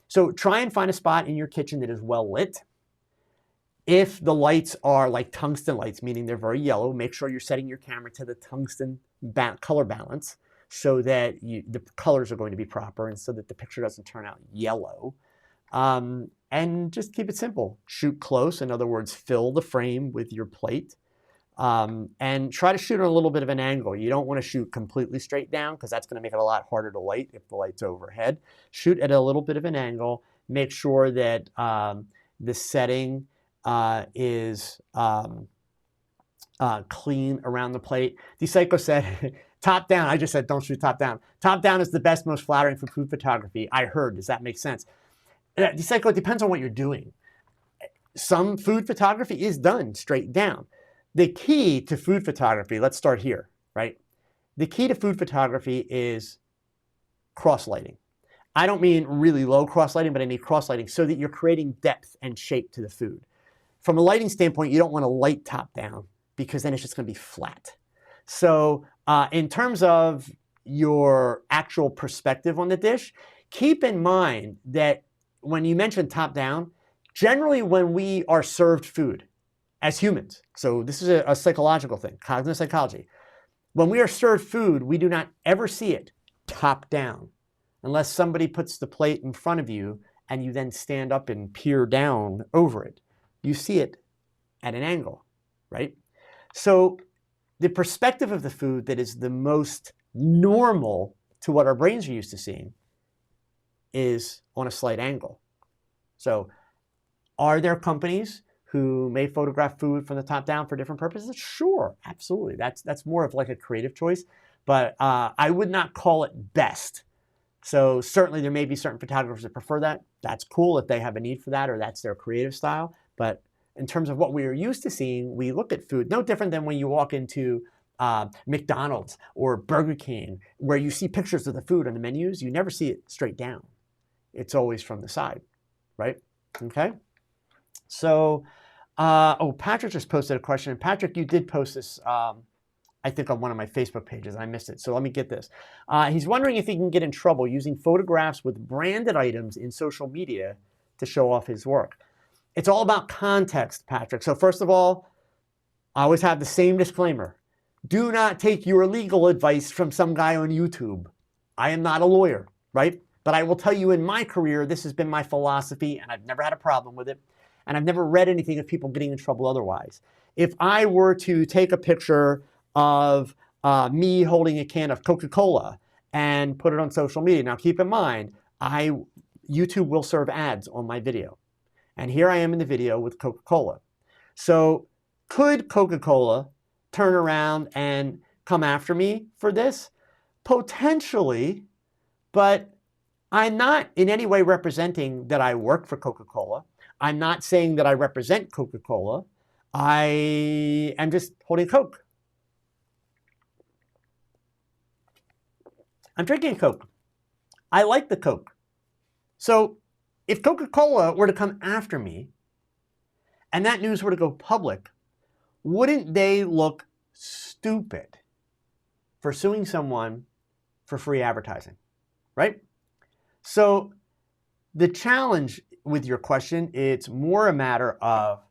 So try and find a spot in your kitchen that is well lit. If the lights are like tungsten lights, meaning they're very yellow, make sure you're setting your camera to the tungsten color balance so that the colors are going to be proper and so that the picture doesn't turn out yellow. And just keep it simple. Shoot close. In other words, fill the frame with your plate. And try to shoot at a little bit of an angle. You don't want to shoot completely straight down because that's going to make it a lot harder to light if the light's overhead. Shoot at a little bit of an angle. Make sure that the setting is clean around the plate. DePsycho said, top down. I just said, don't shoot top down. Top down is the best, most flattering for food photography. I heard. Does that make sense? DePsycho, it depends on what you're doing. Some food photography is done straight down. The key to food photography, let's start here, right? The key to food photography is cross lighting. I don't mean really low cross lighting, but I mean cross lighting so that you're creating depth and shape to the food. From a lighting standpoint, you don't want to light top down because then it's just going to be flat. So in terms of your actual perspective on the dish, keep in mind that when you mention top down, generally when we are served food as humans, so this is a psychological thing, cognitive psychology, when we are served food, we do not ever see it top down unless somebody puts the plate in front of you and you then stand up and peer down over it. You see it at an angle, right? So the perspective of the food that is the most normal to what our brains are used to seeing is on a slight angle. So are there companies who may photograph food from the top down for different purposes? Sure, absolutely. That's more of like a creative choice, but I would not call it best. So certainly there may be certain photographers that prefer that. That's cool if they have a need for that or that's their creative style. But in terms of what we are used to seeing, we look at food no different than when you walk into McDonald's or Burger King, where you see pictures of the food on the menus. You never see it straight down. It's always from the side, right? Okay. So, Patrick just posted a question. Patrick, you did post this, I think, on one of my Facebook pages. I missed it. So let me get this. He's wondering if he can get in trouble using photographs with branded items in social media to show off his work. It's all about context, Patrick. So first of all, I always have the same disclaimer. Do not take your legal advice from some guy on YouTube. I am not a lawyer, right? But I will tell you in my career, this has been my philosophy and I've never had a problem with it. And I've never read anything of people getting in trouble otherwise. If I were to take a picture of me holding a can of Coca-Cola and put it on social media, now keep in mind, YouTube will serve ads on my video. And here I am in the video with Coca-Cola. So could Coca-Cola turn around and come after me for this? Potentially, but I'm not in any way representing that I work for Coca-Cola. I'm not saying that I represent Coca-Cola. I am just holding Coke. I'm drinking Coke. I like the Coke. So if Coca-Cola were to come after me and that news were to go public, wouldn't they look stupid for suing someone for free advertising, right? So the challenge with your question, it's more a matter of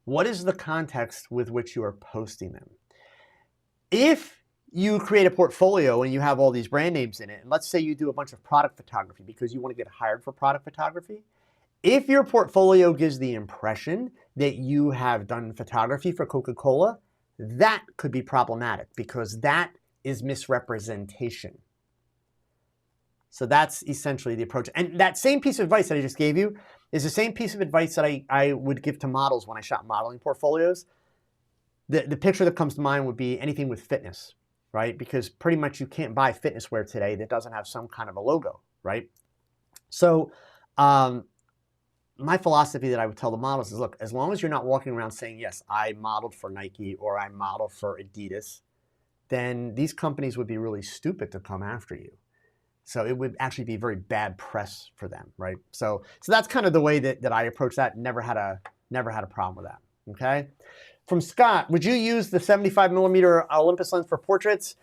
what is the context with which you are posting them. If you create a portfolio and you have all these brand names in it, and let's say you do a bunch of product photography because you want to get hired for product photography, if your portfolio gives the impression that you have done photography for Coca-Cola, that could be problematic because that is misrepresentation. So that's essentially the approach. And that same piece of advice that I just gave you is the same piece of advice that I would give to models when I shot modeling portfolios. The picture that comes to mind would be anything with fitness, right? Because pretty much you can't buy fitness wear today that doesn't have some kind of a logo, right? So my philosophy that I would tell the models is, look, as long as you're not walking around saying, yes, I modeled for Nike or I modeled for Adidas, then these companies would be really stupid to come after you. So it would actually be very bad press for them, right? So that's kind of the way that I approach that. Never had a problem with that, okay? From Scott, would you use the 75mm Olympus lens for portraits?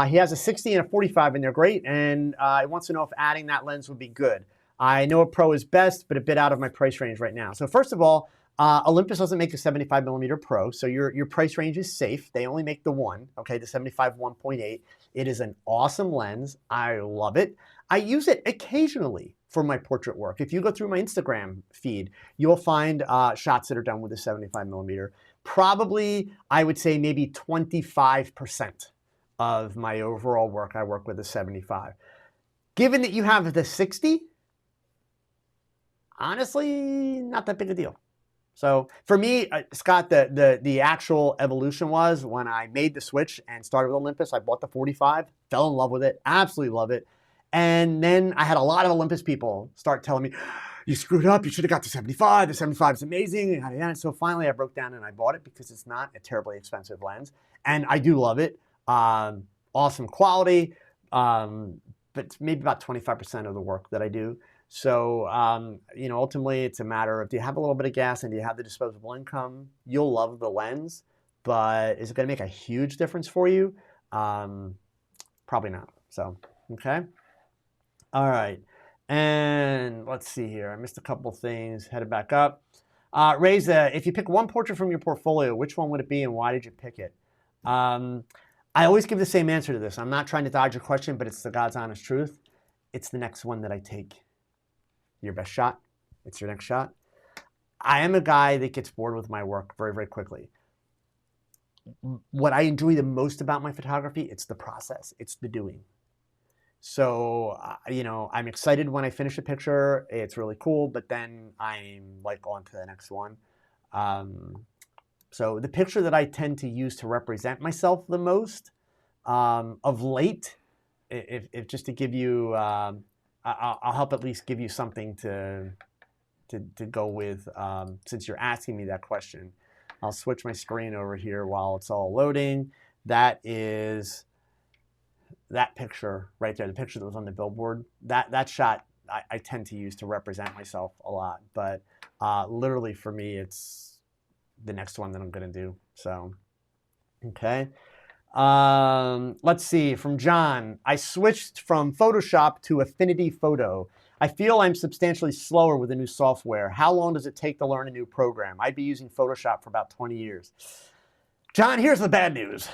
He has a 60 and a 45 and they're great, and he wants to know if adding that lens would be good. I know a Pro is best, but a bit out of my price range right now. So first of all, Olympus doesn't make a 75mm Pro, so your price range is safe. They only make the one, okay, the 75 1.8. It is an awesome lens. I love it. I use it occasionally for my portrait work. If you go through my Instagram feed, you'll find shots that are done with a 75mm. Probably, I would say maybe 25% of my overall work, I work with a 75. Given that you have the 60, honestly, not that big a deal. So for me, Scott, the actual evolution was when I made the switch and started with Olympus, I bought the 45, fell in love with it, absolutely love it. And then I had a lot of Olympus people start telling me, you screwed up, you should have got the 75, the 75 is amazing. And so finally I broke down and I bought it because it's not a terribly expensive lens. And I do love it. Awesome quality, but maybe about 25% of the work that I do. So, ultimately it's a matter of, do you have a little bit of gas and do you have the disposable income? You'll love the lens, but is it going to make a huge difference for you? Probably not. So, okay. All right. And let's see here. I missed a couple things. Headed back up. Reza, if you pick one portrait from your portfolio, which one would it be and why did you pick it? I always give the same answer to this. I'm not trying to dodge a question, but it's the God's honest truth. It's the next one that I take. Your best shot. It's your next shot. I am a guy that gets bored with my work very, very quickly. What I enjoy the most about my photography, it's the process. It's the doing. So, I'm excited when I finish a picture. It's really cool, but then I'm like on to the next one. So the picture that I tend to use to represent myself the most of late, if just to give you, I'll help at least give you something to go with since you're asking me that question. I'll switch my screen over here while it's all loading. That is that picture right there, the picture that was on the billboard. That shot I tend to use to represent myself a lot. But literally for me, it's the next one that I'm going to do. So, okay. Let's see, from John. I switched from Photoshop to Affinity Photo. I feel I'm substantially slower with the new software. How long does it take to learn a new program? I'd be using Photoshop for about 20 years. John, here's the bad news.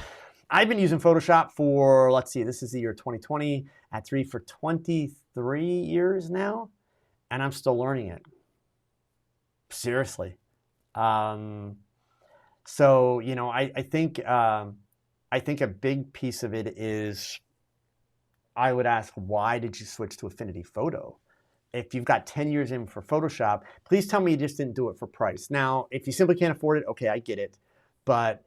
I've been using Photoshop for, let's see, this is the year 2020, at 3 for 23 years now, and I'm still learning it. Seriously. So, I think a big piece of it is, I would ask, why did you switch to Affinity Photo? If you've got 10 years in for Photoshop, please tell me you just didn't do it for price. Now, if you simply can't afford it, okay, I get it. But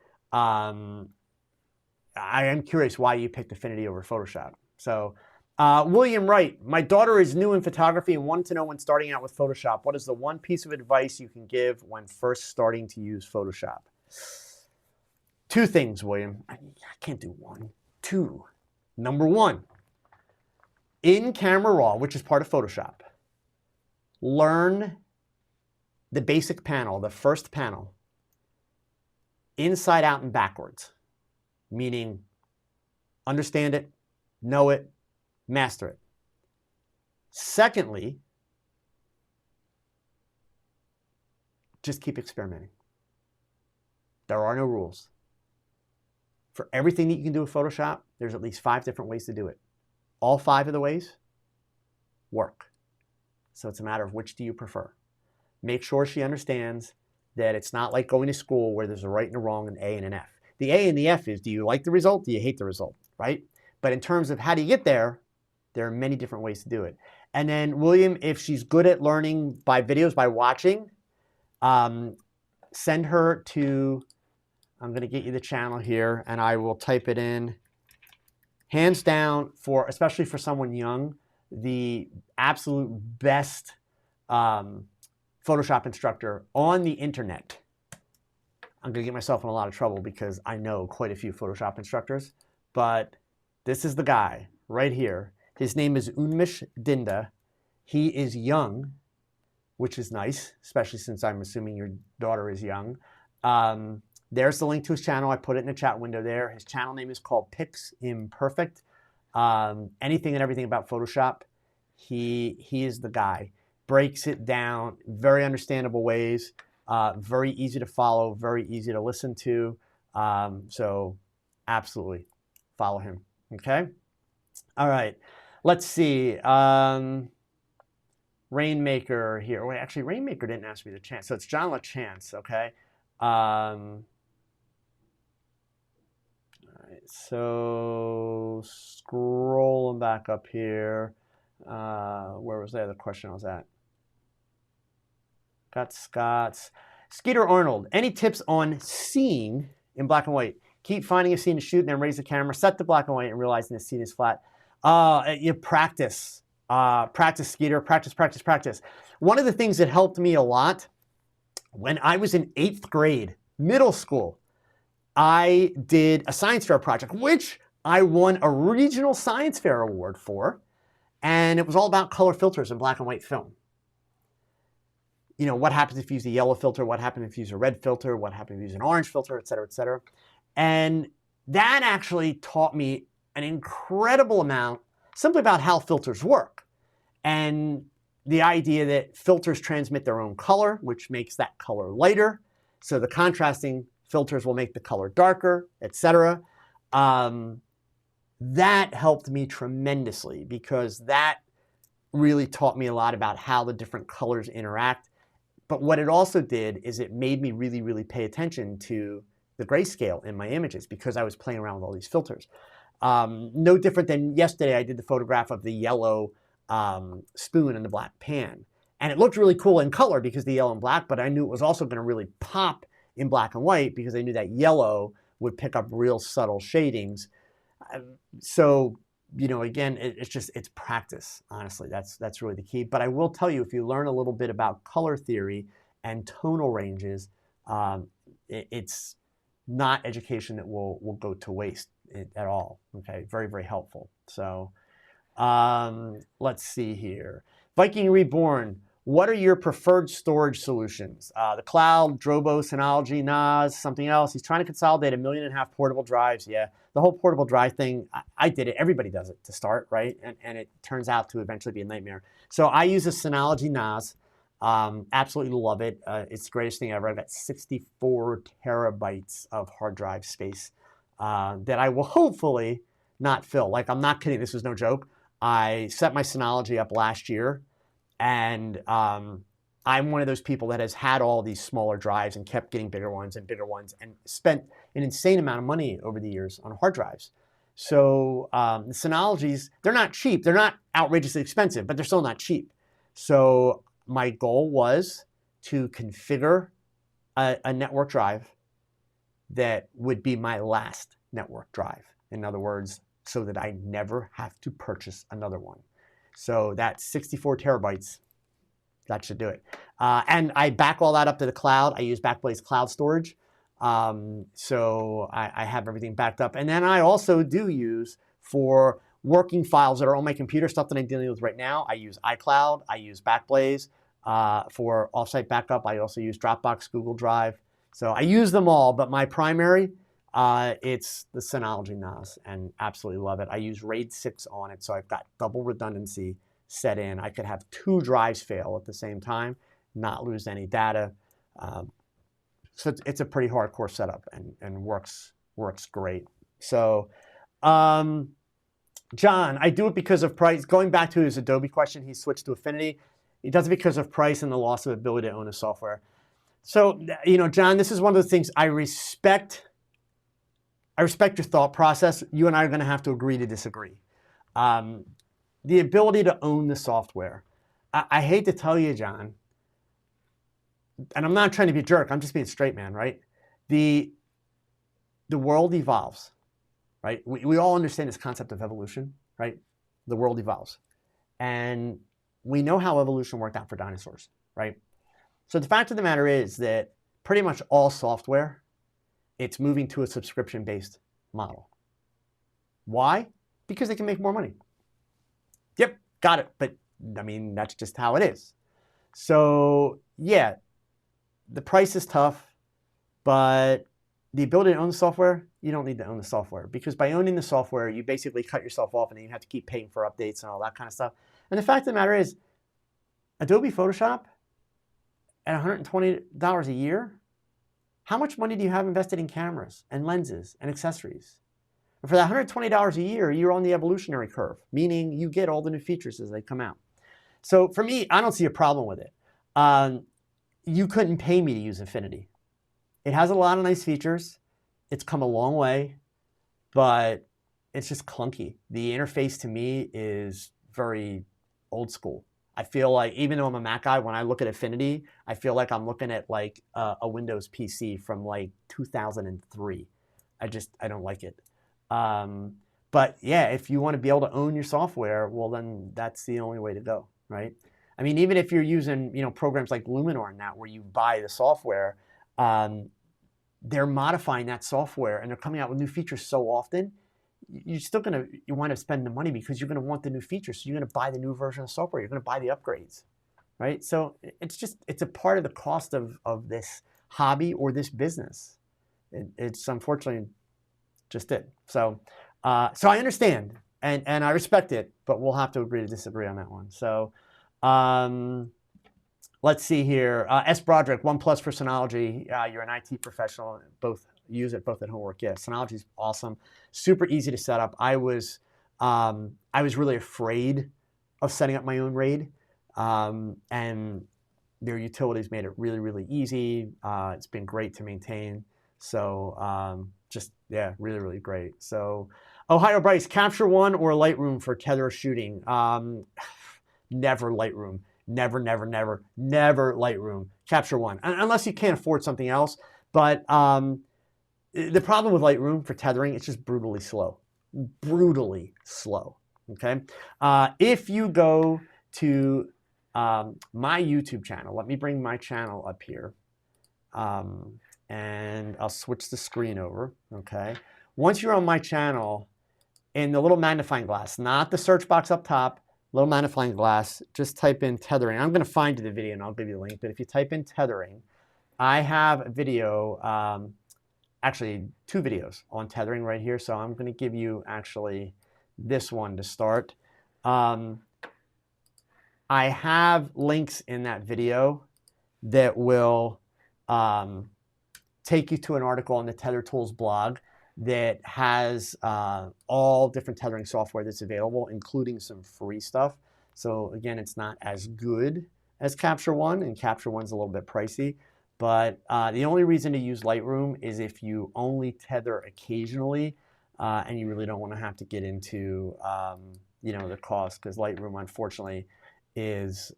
I am curious why you picked Affinity over Photoshop. So William Wright, my daughter is new in photography and wanted to know when starting out with Photoshop, what is the one piece of advice you can give when first starting to use Photoshop? Two things, William. I can't do one. Two. Number one, in Camera Raw, which is part of Photoshop, learn the basic panel, the first panel, inside out and backwards, meaning understand it, know it, master it. Secondly, just keep experimenting. There are no rules. For everything that you can do with Photoshop, there's at least 5 different ways to do it. All 5 of the ways work. So it's a matter of which do you prefer. Make sure she understands that it's not like going to school where there's a right and a wrong, an A and an F. The A and the F is, do you like the result? Do you hate the result, right? But in terms of how do you get there, there are many different ways to do it. And then William, if she's good at learning by videos, by watching, send her to, I'm going to get you the channel here, and I will type it in. Hands down, for especially for someone young, the absolute best Photoshop instructor on the internet. I'm going to get myself in a lot of trouble because I know quite a few Photoshop instructors, but this is the guy right here. His name is Unmesh Dinda. He is young, which is nice, especially since I'm assuming your daughter is young. There's the link to his channel. I put it in the chat window there. His channel name is called Pix Imperfect. Anything and everything about Photoshop, he is the guy. Breaks it down, very understandable ways, very easy to follow, very easy to listen to. So absolutely follow him, okay? All right, let's see. Rainmaker here. Wait, actually, Rainmaker didn't ask me the chance. So it's John LaChance, okay? All right, so scrolling back up here. Where was the other question I was at? Got Scott's. Skeeter Arnold, any tips on seeing in black and white? Keep finding a scene to shoot and then raise the camera, set to black and white and realizing the scene is flat. You practice. Practice, Skeeter. Practice, practice, practice. One of the things that helped me a lot when I was in 8th grade, middle school, I did a science fair project, which I won a regional science fair award for. And it was all about color filters in black and white film. You know, what happens if you use a yellow filter? What happens if you use a red filter? What happens if you use an orange filter, et cetera, et cetera. And that actually taught me an incredible amount simply about how filters work. And the idea that filters transmit their own color, which makes that color lighter. So the contrasting filters will make the color darker, et cetera. That helped me tremendously because that really taught me a lot about how the different colors interact. But what it also did is it made me really, really pay attention to the grayscale in my images because I was playing around with all these filters. No different than yesterday, I did the photograph of the yellow spoon in the black pan. And it looked really cool in color because the yellow and black, but I knew it was also going to really pop in black and white because I knew that yellow would pick up real subtle shadings. So, you know, again, it's practice, honestly. That's really the key. But I will tell you, if you learn a little bit about color theory and tonal ranges, it's not education that will go to waste at all, okay? Very, very helpful. So let's see here. Viking Reborn, what are your preferred storage solutions? The cloud, Drobo, Synology, NAS, something else. He's trying to consolidate 1.5 million portable drives. Yeah, the whole portable drive thing, I did it. Everybody does it to start, right? And it turns out to eventually be a nightmare. So I use a Synology NAS. Absolutely love it. It's the greatest thing ever. I've got 64 terabytes of hard drive space that I will hopefully not fill. Like, I'm not kidding. This is no joke. I set my Synology up last year. And I'm one of those people that has had all these smaller drives and kept getting bigger ones and spent an insane amount of money over the years on hard drives. So the Synologies, they're not cheap. They're not outrageously expensive, but they're still not cheap. So my goal was to configure a network drive that would be my last network drive. In other words, so that I never have to purchase another one. So that's 64 terabytes. That should do it. And I back all that up to the cloud. I use Backblaze Cloud Storage. So I have everything backed up. And then I also do use, for working files that are on my computer, stuff that I'm dealing with right now, I use iCloud, I use Backblaze. For offsite backup, I also use Dropbox, Google Drive. So I use them all, but my primary, it's the Synology NAS, and absolutely love it. I use RAID 6 on it, so I've got double redundancy set in. I could have 2 drives fail at the same time, not lose any data. So it's a pretty hardcore setup, and works great. So, John, I do it because of price. Going back to his Adobe question, he switched to Affinity. He does it because of price and the loss of ability to own his software. So, John, this is one of the things I respect. I respect your thought process. You and I are going to have to agree to disagree. The ability to own the software. I hate to tell you, John, and I'm not trying to be a jerk, I'm just being straight, man, right? The world evolves, right? We all understand this concept of evolution, right? The world evolves. And we know how evolution worked out for dinosaurs, right? So the fact of the matter is that pretty much all software, it's moving to a subscription-based model. Why? Because they can make more money. Yep, got it. But I mean, that's just how it is. So yeah, the price is tough, but the ability to own the software, you don't need to own the software, because by owning the software, you basically cut yourself off and then you have to keep paying for updates and all that kind of stuff. And the fact of the matter is, Adobe Photoshop at $120 a year, how much money do you have invested in cameras and lenses and accessories? And for that $120 a year, you're on the evolutionary curve, meaning you get all the new features as they come out. So for me, I don't see a problem with it. You couldn't pay me to use Infinity. It has a lot of nice features. It's come a long way, but it's just clunky. The interface to me is very old school. I feel like, even though I'm a Mac guy, when I look at Affinity, I feel like I'm looking at like a Windows PC from like 2003. I don't like it. But yeah, if you want to be able to own your software, well, then that's the only way to go, right? I mean, even if you're using, programs like Luminar and that, where you buy the software, they're modifying that software and they're coming out with new features so often, you're still you want to spend the money because you're going to want the new features. So you're going to buy the new version of software. You're going to buy the upgrades, right? So it's a part of the cost of this hobby or this business. It's unfortunately just it. So I understand and I respect it, but we'll have to agree to disagree on that one. So let's see here. S. Broderick, OnePlus for Synology. You're an IT professional. Use it both at home work. Yeah, Synology's awesome. Super easy to set up. I was really afraid of setting up my own RAID, and their utilities made it really, really easy. It's been great to maintain. So really, really great. So Ohio Bryce, Capture One or Lightroom for tether shooting? Never Lightroom. Never Lightroom. Capture One, unless you can't afford something else. But the problem with Lightroom for tethering, it's just brutally slow. Okay. If you go to my YouTube channel, let me bring my channel up here, and I'll switch the screen over. Okay. Once you're on my channel, in the little magnifying glass, not the search box up top, little magnifying glass, just type in tethering. I'm going to find you the video and I'll give you the link. But if you type in tethering, I have a video, actually 2 videos on tethering right here. So I'm going to give you actually this one to start. I have links in that video that will take you to an article on the Tether Tools blog that has all different tethering software that's available, including some free stuff. So again, it's not as good as Capture One, and Capture One's a little bit pricey. But the only reason to use Lightroom is if you only tether occasionally, and you really don't want to have to get into the cost, because Lightroom, unfortunately, is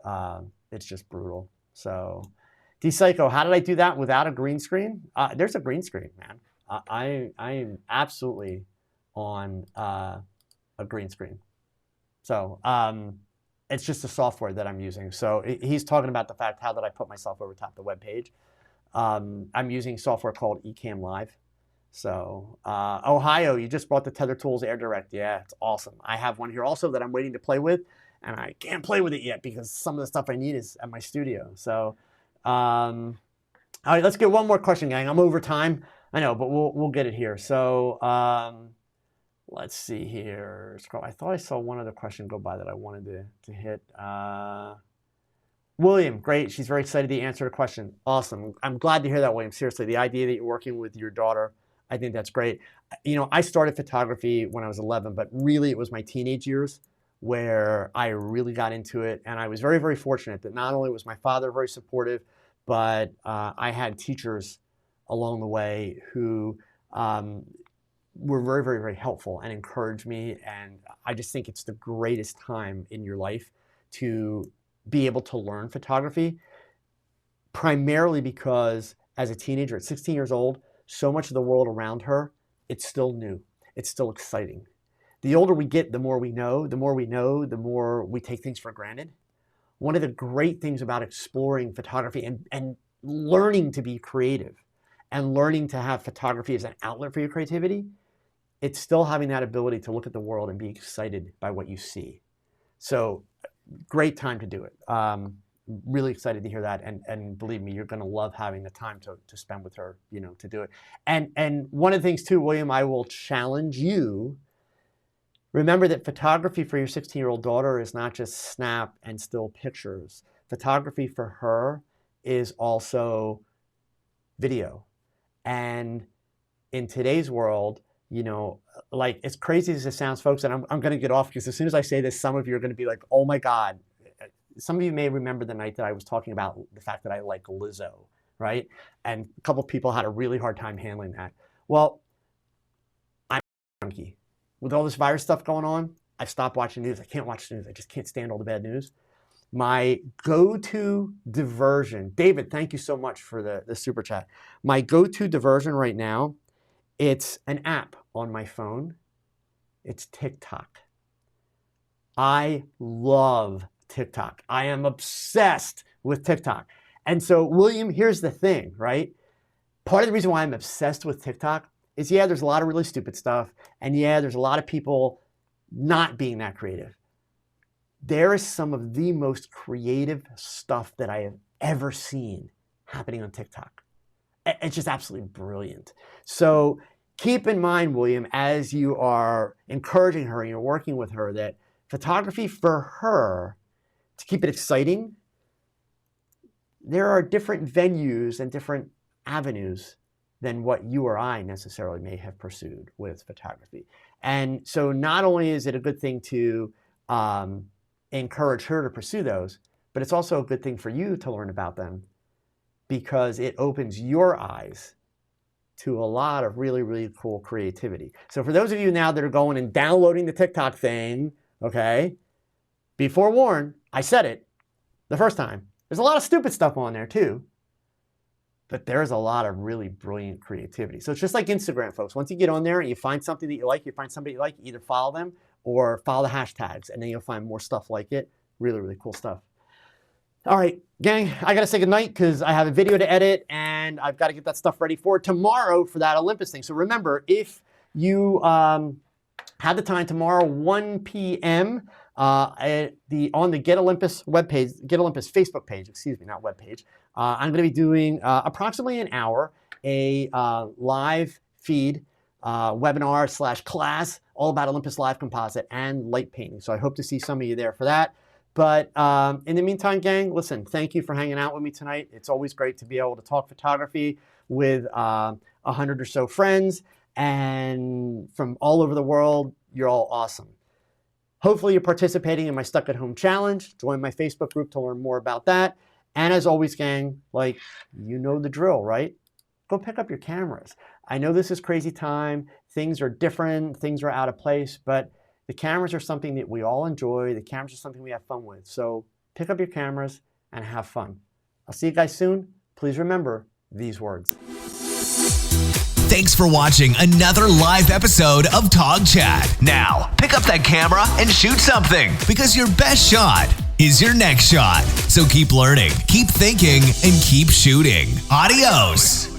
it's just brutal. So, D-Psycho, how did I do that without a green screen? There's a green screen, man. I am absolutely on a green screen. So it's just the software that I'm using. So he's talking about the fact, how did I put myself over top the web page? I'm using software called Ecamm Live. So Ohio, you just bought the Tether Tools Air Direct. Yeah, it's awesome. I have one here also that I'm waiting to play with, and I can't play with it yet because some of the stuff I need is at my studio. So all right, let's get one more question, gang. I'm over time. I know, but we'll get it here. So let's see here. I thought I saw one other question go by that I wanted to hit. William, great. She's very excited to answer the question. Awesome. I'm glad to hear that, William. Seriously, the idea that you're working with your daughter, I think that's great. You know, I started photography when I was 11, but really it was my teenage years where I really got into it. And I was very, very fortunate that not only was my father very supportive, but I had teachers along the way who were very, very, very helpful and encouraged me. And I just think it's the greatest time in your life to be able to learn photography, primarily because as a teenager at 16 years old, so much of the world around her, it's still new. It's still exciting. The older we get, the more we know. The more we know, the more we take things for granted. One of the great things about exploring photography and learning to be creative and learning to have photography as an outlet for your creativity, it's still having that ability to look at the world and be excited by what you see. So great time to do it. Really excited to hear that, and believe me, you're going to love having the time to spend with her, you know, to do it. And one of the things too, William, I will challenge you. Remember that photography for your 16-year-old daughter is not just snap and still pictures. Photography for her is also video. And in today's world, you know, like as crazy as it sounds, folks, and I'm going to get off because as soon as I say this, some of you are going to be like, oh my God. Some of you may remember the night that I was talking about the fact that I like Lizzo, right? And a couple of people had a really hard time handling that. Well, I'm a junkie. With all this virus stuff going on, I've stopped watching news. I can't watch news. I just can't stand all the bad news. My go-to diversion, David, thank you so much for the super chat. My go-to diversion right now, it's an app on my phone. It's TikTok. I love TikTok. I am obsessed with TikTok. And so, William, here's the thing, right? Part of the reason why I'm obsessed with TikTok is, yeah, there's a lot of really stupid stuff. And yeah, there's a lot of people not being that creative. There is some of the most creative stuff that I have ever seen happening on TikTok. It's just absolutely brilliant. So keep in mind, William, as you are encouraging her and you're working with her, that photography for her, to keep it exciting, there are different venues and different avenues than what you or I necessarily may have pursued with photography. And so not only is it a good thing to encourage her to pursue those, but it's also a good thing for you to learn about them because it opens your eyes to a lot of really, really cool creativity. So for those of you now that are going and downloading the TikTok thing, okay, be forewarned, I said it the first time. There's a lot of stupid stuff on there too, but there's a lot of really brilliant creativity. So it's just like Instagram, folks. Once you get on there and you find something that you like, you find somebody you like, either follow them or follow the hashtags, and then you'll find more stuff like it. Really, really cool stuff. All right, gang, I got to say goodnight because I have a video to edit and I've got to get that stuff ready for tomorrow for that Olympus thing. So remember, if you have the time tomorrow, 1 p.m., on the Get Olympus webpage, Get Olympus Facebook page, excuse me, not webpage, I'm going to be doing approximately an hour, a live feed webinar / class all about Olympus Live Composite and light painting. So I hope to see some of you there for that. But in the meantime, gang, listen, thank you for hanging out with me tonight. It's always great to be able to talk photography with 100 or so friends and from all over the world. You're all awesome. Hopefully you're participating in my Stuck at Home Challenge. Join my Facebook group to learn more about that. And as always, gang, like, you know the drill, right? Go pick up your cameras. I know this is crazy time. Things are different. Things are out of place. But the cameras are something that we all enjoy. The cameras are something we have fun with. So pick up your cameras and have fun. I'll see you guys soon. Please remember these words. Thanks for watching another live episode of TOGCHAT. Now, pick up that camera and shoot something, because your best shot is your next shot. So keep learning, keep thinking, and keep shooting. Adios.